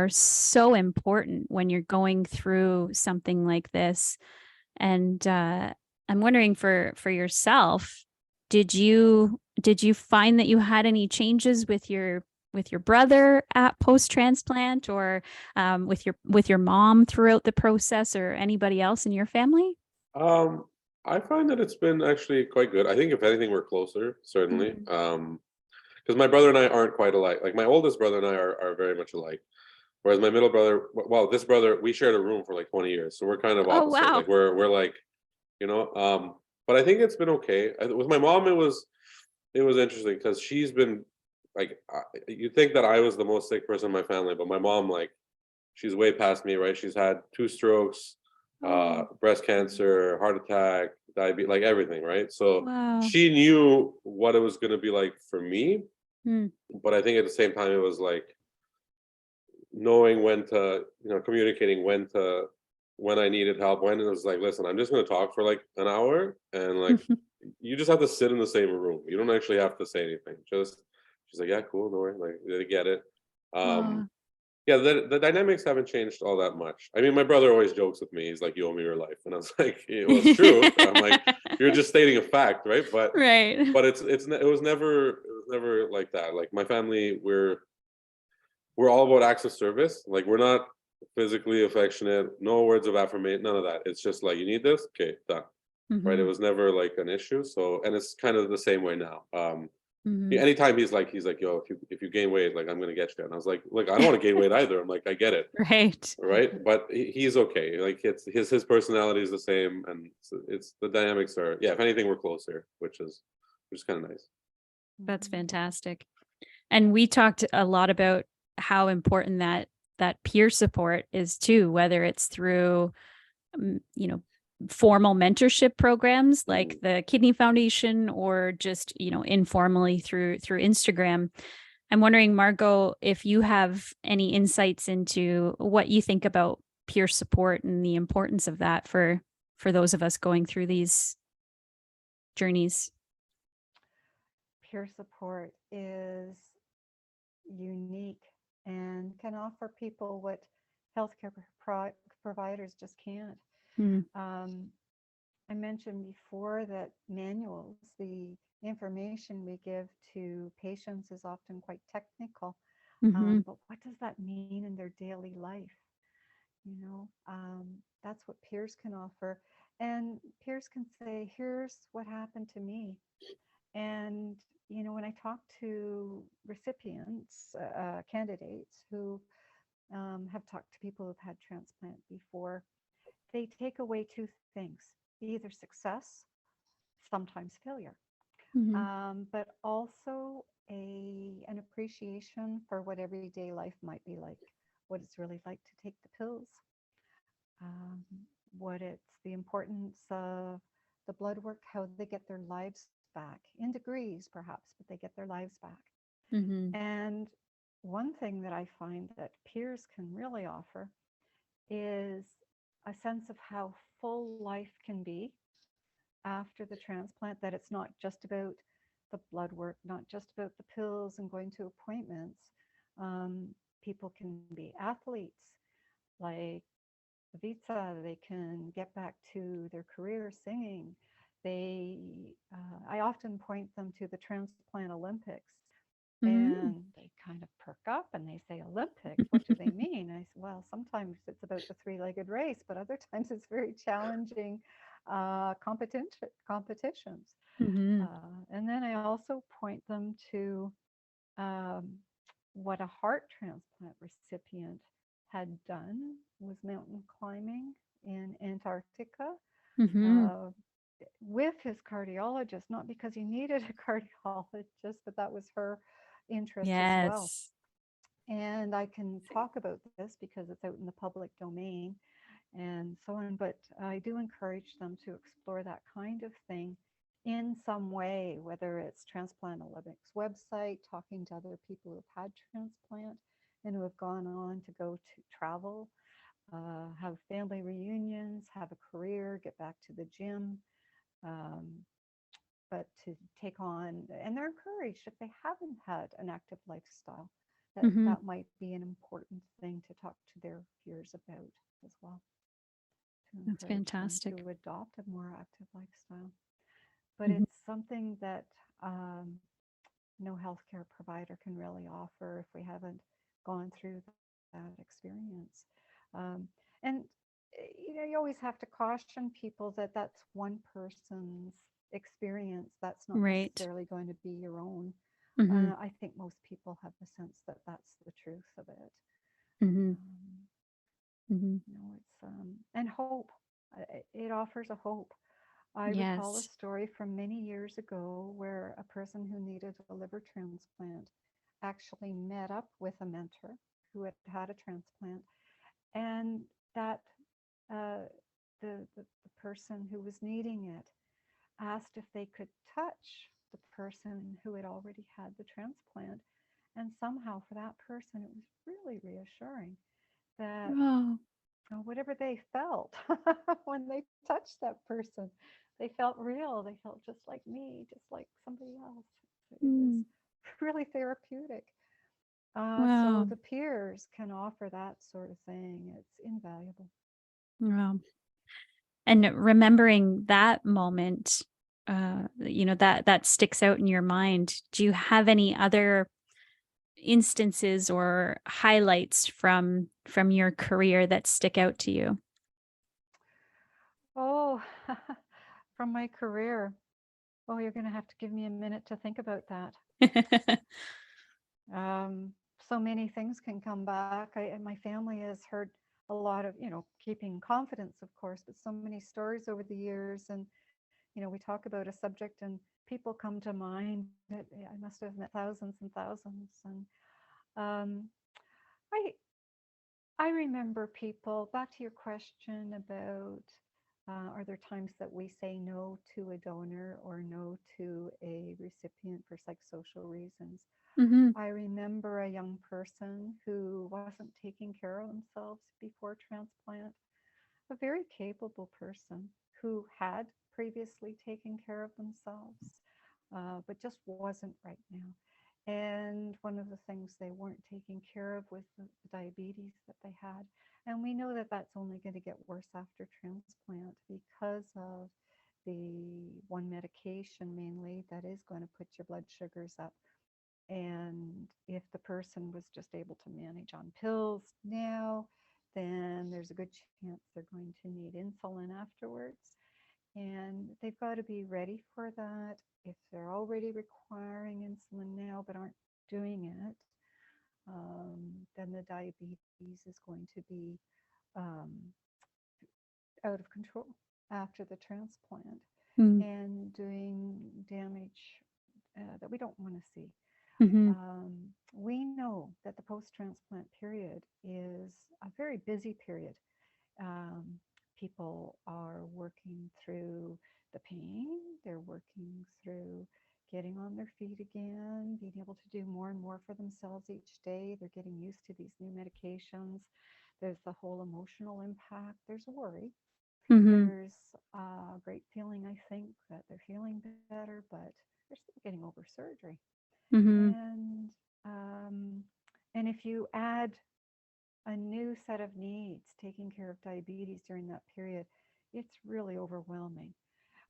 so important when you're going through something like this. And I'm wondering for yourself, did you find that you had any changes with your brother at post-transplant, or with your mom throughout the process, or anybody else in your family? I find that it's been actually quite good. I think if anything, we're closer, certainly. Because my brother and I aren't quite alike. Like my oldest brother and I are very much alike. Whereas my middle brother, well, this brother, we shared a room for like 20 years. So we're kind of opposite. Wow. Like we're like, but I think it's been okay. With my mom, it was interesting because she's been like, you'd think that I was the most sick person in my family, but my mom, like, she's way past me, right? She's had 2 strokes, breast cancer, heart attack, diabetes, like everything, right? So she knew what it was going to be like for me. But I think at the same time, it was like knowing when to, communicating when I needed help, when it was like, listen, I'm just going to talk for like an hour, and like, you just have to sit in the same room. You don't actually have to say anything. She's like, yeah, cool, no worry, like they get it. Yeah, the dynamics haven't changed all that much. I mean, my brother always jokes with me. He's like, you owe me your life. And I was like, well, it's true. I'm like, you're just stating a fact, right? But but it was never like that. Like my family, we're all about acts of service. Like we're not physically affectionate, no words of affirmation, none of that. It's just like, you need this? Okay, done. Right? It was never like an issue. So, and it's kind of the same way now. Anytime he's like, yo, if you gain weight, like I'm gonna get you. And I was like, look, I don't want to gain weight either. I'm like, I get it. Right. But he's okay. Like it's his personality is the same, and it's the dynamics are, yeah, if anything, we're closer, which is kind of nice. That's fantastic. And we talked a lot about how important that peer support is too, whether it's through formal mentorship programs like the Kidney Foundation, or just informally through Instagram. I'm wondering, Margot, if you have any insights into what you think about peer support and the importance of that for those of us going through these journeys. Peer support is unique and can offer people what healthcare providers just can't. I mentioned before that manuals, the information we give to patients is often quite technical, but what does that mean in their daily life? That's what peers can offer. And peers can say, here's what happened to me. And, when I talk to recipients, candidates who have talked to people who've had transplant before, they take away 2 things, either success, sometimes failure, but also an appreciation for what everyday life might be like, what it's really like to take the pills, what it's the importance of the blood work, how they get their lives back, in degrees perhaps, but they get their lives back. And one thing that I find that peers can really offer is a sense of how full life can be after the transplant, that it's not just about the blood work, not just about the pills and going to appointments. People can be athletes like Ivica, they can get back to their career singing. I often point them to the Transplant Olympics, And they kind of perk up and they say, Olympics, what do they mean? I said, well, sometimes it's about the three-legged race, but other times it's very challenging competitions. And then I also point them to what a heart transplant recipient had done, was mountain climbing in Antarctica with his cardiologist, not because he needed a cardiologist, but that was her interest as well. And I can talk about this because it's out in the public domain and so on, but I do encourage them to explore that kind of thing in some way, whether it's Transplant Olympics website, talking to other people who have had transplant and who have gone on to go to travel, have family reunions, have a career, get back to the gym, but to take on, and they're encouraged if they haven't had an active lifestyle, that might be an important thing to talk to their peers about as well. That's fantastic. To adopt a more active lifestyle. But it's something that no healthcare provider can really offer if we haven't gone through that experience. And you always have to caution people that that's one person's experience. That's not necessarily going to be your own. I think most people have the sense that that's the truth of it. It's and hope. It offers a hope. I recall a story from many years ago where a person who needed a liver transplant actually met up with a mentor who had had a transplant, and that the person who was needing it asked if they could touch the person who had already had the transplant, and somehow for that person it was really reassuring that whatever they felt when they touched that person, they felt real. They felt just like me, just like somebody else. It was really therapeutic. So the peers can offer that sort of thing. It's invaluable. Wow. And remembering that moment, that sticks out in your mind. Do you have any other instances or highlights from your career that stick out to you? Oh, from my career. Oh, you're going to have to give me a minute to think about that. So many things can come back. And my family has heard a lot of, keeping confidence, of course, but so many stories over the years. And, we talk about a subject and people come to mind that I must have met thousands and thousands. And I remember people, back to your question about, are there times that we say no to a donor or no to a recipient for psychosocial reasons? I remember a young person who wasn't taking care of themselves before transplant, a very capable person who had previously taken care of themselves, but just wasn't right now. And one of the things they weren't taking care of was the diabetes that they had. And we know that that's only going to get worse after transplant because of the one medication mainly that is going to put your blood sugars up. And if the person was just able to manage on pills now, then there's a good chance they're going to need insulin afterwards. And they've got to be ready for that. If they're already requiring insulin now but aren't doing it, then the diabetes is going to be out of control after the transplant and doing damage that we don't want to see. We know that the post-transplant period is a very busy period. People are working through the pain, they're working through getting on their feet again, being able to do more and more for themselves each day. They're getting used to these new medications. There's the whole emotional impact. There's a worry. There's a great feeling, I think, that they're feeling better, but they're still getting over surgery. And if you add a new set of needs, taking care of diabetes during that period, it's really overwhelming.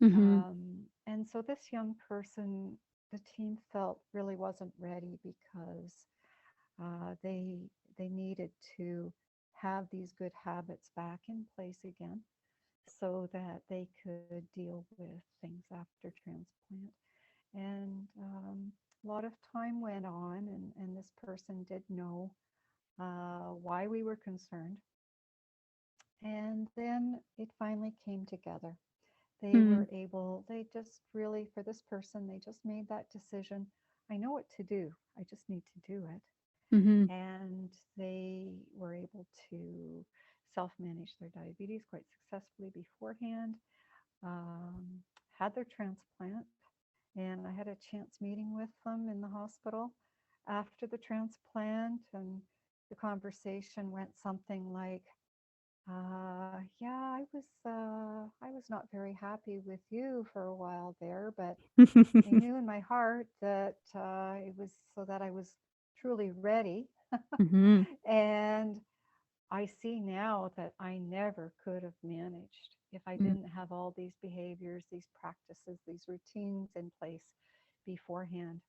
And so this young person the team felt really wasn't ready because they needed to have these good habits back in place again so that they could deal with things after transplant. And a lot of time went on, and this person did know why we were concerned. And then it finally came together. They were able, they just really, for this person, they just made that decision. I know what to do. I just need to do it. Mm-hmm. And they were able to self-manage their diabetes quite successfully beforehand, had their transplant, and I had a chance meeting with them in the hospital after the transplant, and the conversation went something like, yeah, I was not very happy with you for a while there, but I knew in my heart that it was so that I was truly ready. Mm-hmm. And I see now that I never could have managed if I didn't have all these behaviors, these practices, these routines in place beforehand.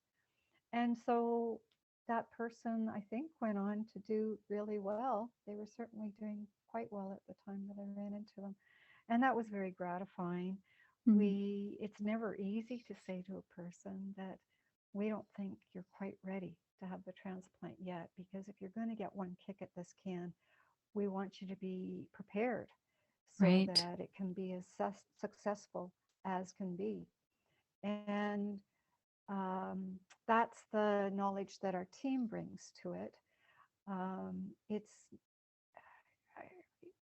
And so that person, I think, went on to do really well. They were certainly doing quite well at the time that I ran into them. And that was very gratifying. It's never easy to say to a person that we don't think you're quite ready to have the transplant yet, because if you're going to get one kick at this can, we want you to be prepared so Right. that it can be as successful as can be. And that's the knowledge that our team brings to it. Um, it's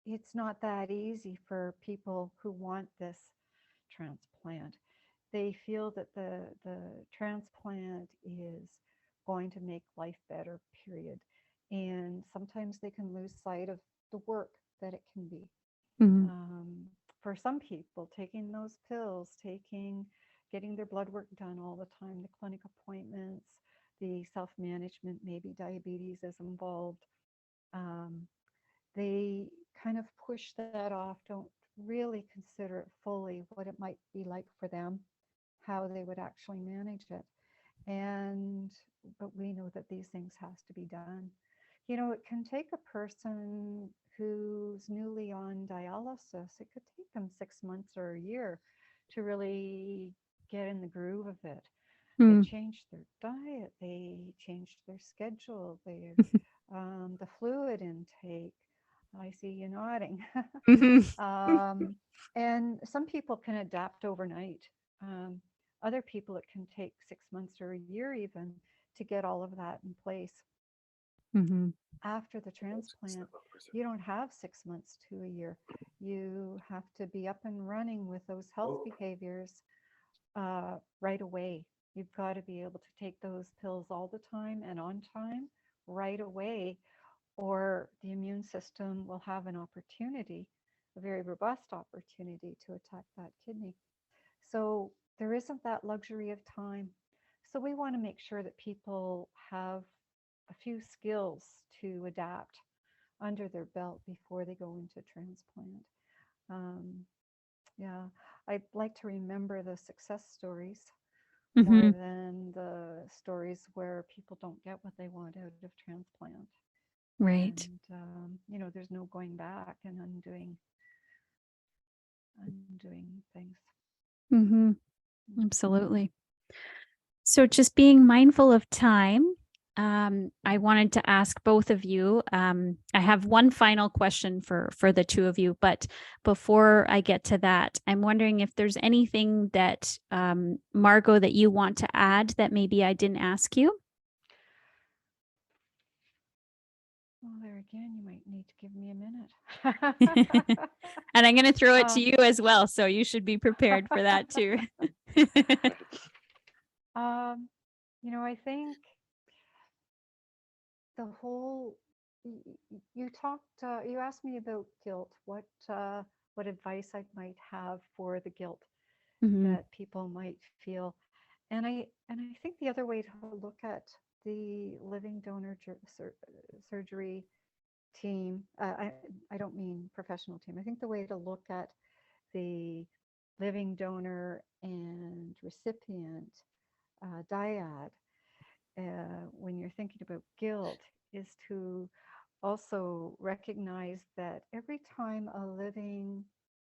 it's not that easy for people who want this transplant. They feel that the transplant is going to make life better, period. And sometimes they can lose sight of the work that it can be. Mm-hmm. For some people, taking those pills, getting their blood work done all the time, the clinic appointments, the self-management, maybe diabetes is involved. They kind of push that off, don't really consider it fully what it might be like for them, how they would actually manage it. But we know that these things has to be done. It can take a person who's newly on dialysis, it could take them 6 months or a year to really get in the groove of it. They changed their diet, they changed their schedule, the fluid intake. I see you nodding. And some people can adapt overnight. Other people, it can take 6 months or a year even to get all of that in place. After the transplant, you don't have 6 months to a year. You have to be up and running with those health behaviors right away. You've got to be able to take those pills all the time and on time right away, or the immune system will have an opportunity, a very robust opportunity to attack that kidney. So there isn't that luxury of time. So we want to make sure that people have a few skills to adapt under their belt before they go into transplant. Yeah, I'd like to remember the success stories more than the stories where people don't get what they want out of transplant. Right. And there's no going back and undoing things. Absolutely. So just being mindful of time, I wanted to ask both of you. I have one final question for the two of you, but before I get to that, I'm wondering if there's anything that Margot that you want to add that maybe I didn't ask you. Well, there again, you might need to give me a minute. And I'm going to throw it to you as well, so you should be prepared for that too. I think the whole, you asked me about guilt, what advice I might have for the guilt that people might feel. And I think the other way to look at the living donor surgery team, I don't mean professional team. I think the way to look at the living donor and recipient dyad, when you're thinking about guilt, is to also recognize that every time a living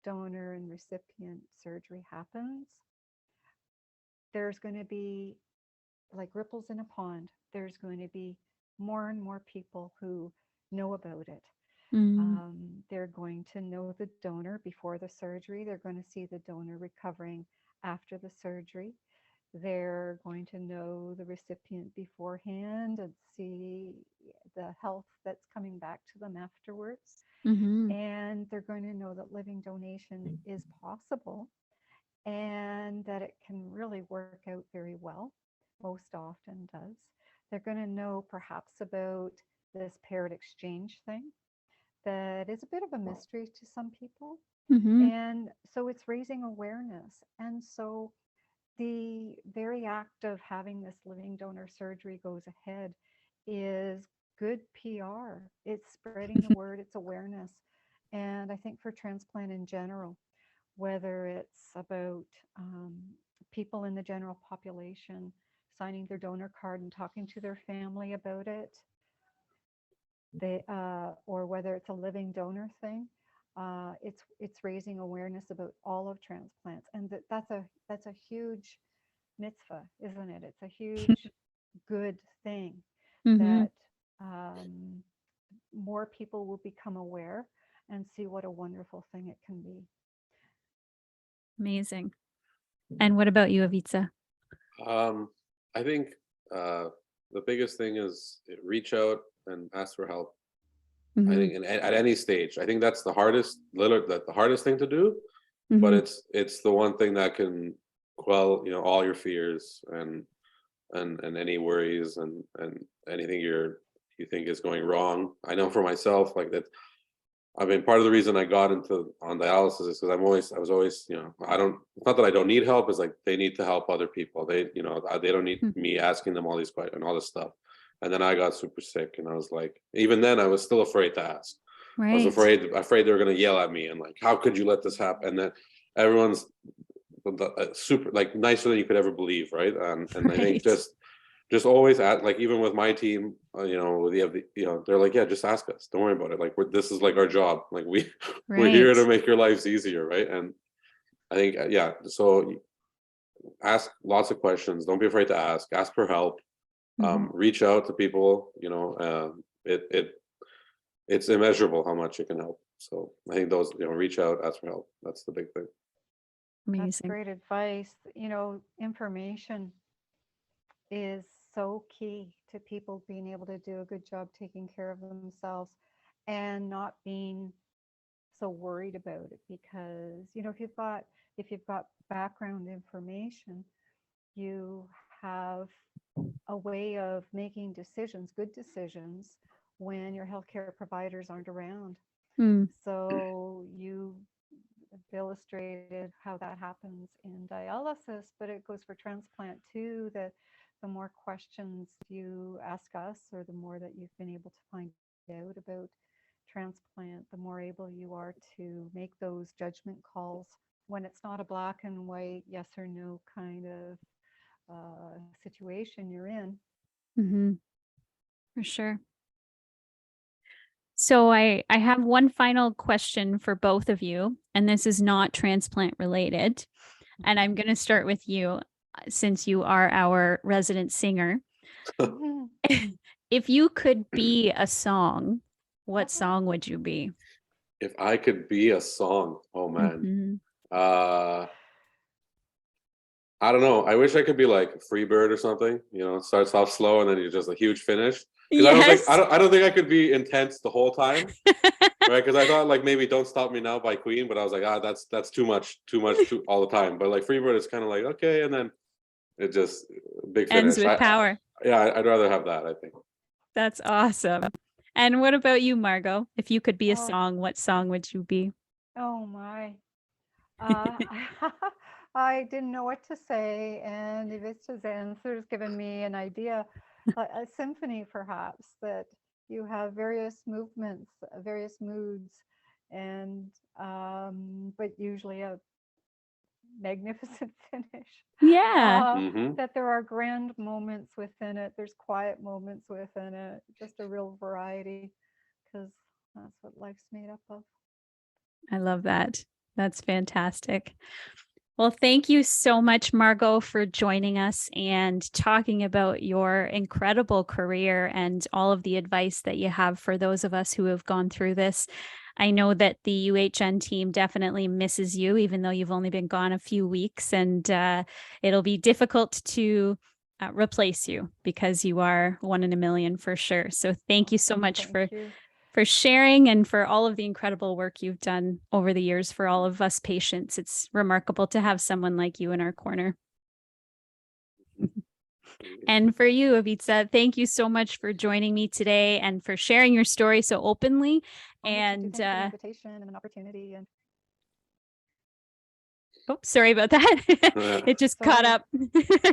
donor and recipient surgery happens, there's going to be like ripples in a pond. There's going to be more and more people who know about it. They're going to know the donor before the surgery. They're going to see the donor recovering after the surgery. They're going to know the recipient beforehand and see the health that's coming back to them afterwards. And they're going to know that living donation is possible and that it can really work out very well, most often does. They're going to know perhaps about this paired exchange thing that is a bit of a mystery to some people. And so it's raising awareness. And so the very act of having this living donor surgery goes ahead is good PR. It's spreading the word, it's awareness. And I think for transplant in general, whether it's about people in the general population signing their donor card and talking to their family about it, or whether it's a living donor thing, it's raising awareness about all of transplants, and that's a huge mitzvah, isn't it? It's a huge good thing that more people will become aware and see what a wonderful thing it can be. Amazing. And what about you, Ivica? I think the biggest thing is reach out and ask for help. I think at any stage, I think that's the hardest thing to do, but it's the one thing that can quell, all your fears and any worries and anything you think is going wrong. I know for myself, like that. I mean, part of the reason I got on dialysis is because I was always, it's not that I don't need help, it's like they need to help other people. They don't need me asking them all these questions and all this stuff. And then I got super sick, and I was like, even then I was still afraid to ask. Right. I was afraid they were going to yell at me and like, how could you let this happen? And then everyone's super like nicer than you could ever believe, right? And right. I think just always at, like, even with my team, they're like, yeah, just ask us, don't worry about it, like this is like our job, like we're here to make your lives easier, right? And I think so ask lots of questions, don't be afraid to ask for help, reach out to people, it's immeasurable how much it can help. So I think those, reach out, ask for help, that's the big thing. Amazing. That's great advice. Information is so key to people being able to do a good job taking care of themselves and not being so worried about it, because if you've got background information, you have a way of making decisions, good decisions, when your healthcare providers aren't around. So you illustrated how that happens in dialysis, but it goes for transplant too, that the more questions you ask us, or the more that you've been able to find out about transplant, the more able you are to make those judgment calls when it's not a black and white, yes or no kind of situation you're in. For sure. So I have one final question for both of you, and this is not transplant related. And I'm going to start with you, since you are our resident singer. If you could be a song, what song would you be? If I could be a song, oh man. I don't know. I wish I could be like Freebird or something. It starts off slow and then you're just a huge finish. Yes. I don't think I could be intense the whole time, right? Because I thought like maybe "Don't Stop Me Now" by Queen, but I was like, that's too much all the time. But like Freebird, it's kind of like okay, and then it just big finish. Ends with power. I'd rather have that, I think. That's awesome. And what about you, Margot? If you could be a song, what song would you be? Oh my. I didn't know what to say, and Ivica's answer has given me an idea, a symphony perhaps, that you have various movements, various moods, and but usually a magnificent finish. Yeah. That there are grand moments within it. There's quiet moments within it. Just a real variety, because that's what life's made up of. I love that. That's fantastic. Well, thank you so much, Margot, for joining us and talking about your incredible career and all of the advice that you have for those of us who have gone through this. I know that the UHN team definitely misses you, even though you've only been gone a few weeks, and it'll be difficult to replace you because you are one in a million for sure. So thank you so much for sharing and for all of the incredible work you've done over the years for all of us patients. It's remarkable to have someone like you in our corner. And for you, Ivica, thank you so much for joining me today and for sharing your story so openly. And an invitation and an opportunity. And oh, sorry about that. It just caught up.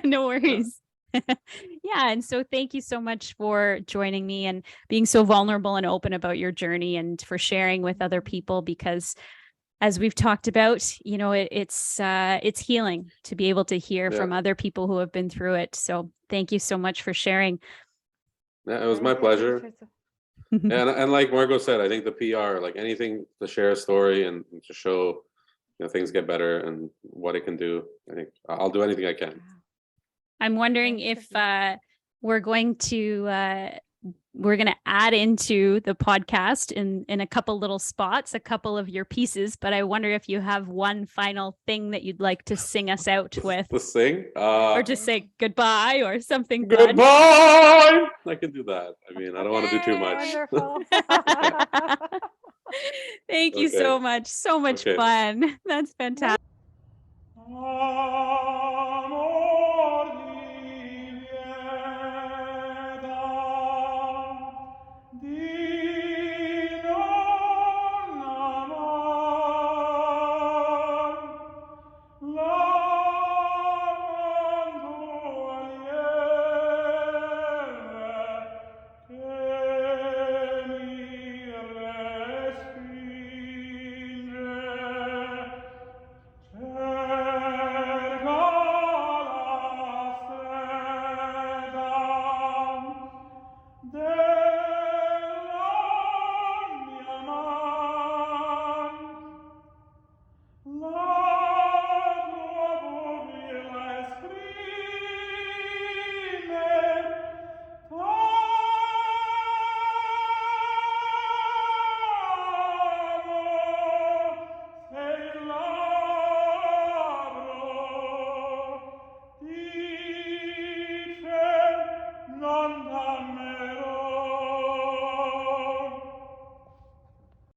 No worries. Yeah. And so thank you so much for joining me and being so vulnerable and open about your journey and for sharing with other people, because as we've talked about, you know, it's healing to be able to hear from other people who have been through it. So thank you so much for sharing. Yeah, it was my pleasure. And like Margot said, I think the PR, like anything to share a story and to show, you know, things get better and what it can do. I think I'll do anything I can. I'm wondering if we're going to add into the podcast in a couple little spots, a couple of your pieces, but I wonder if you have one final thing that you'd like to sing us out with. To sing? Or just say goodbye or something. Goodbye! I can do that. I mean, I don't want to do too much. Wonderful. Thank you so much. So much fun. That's fantastic.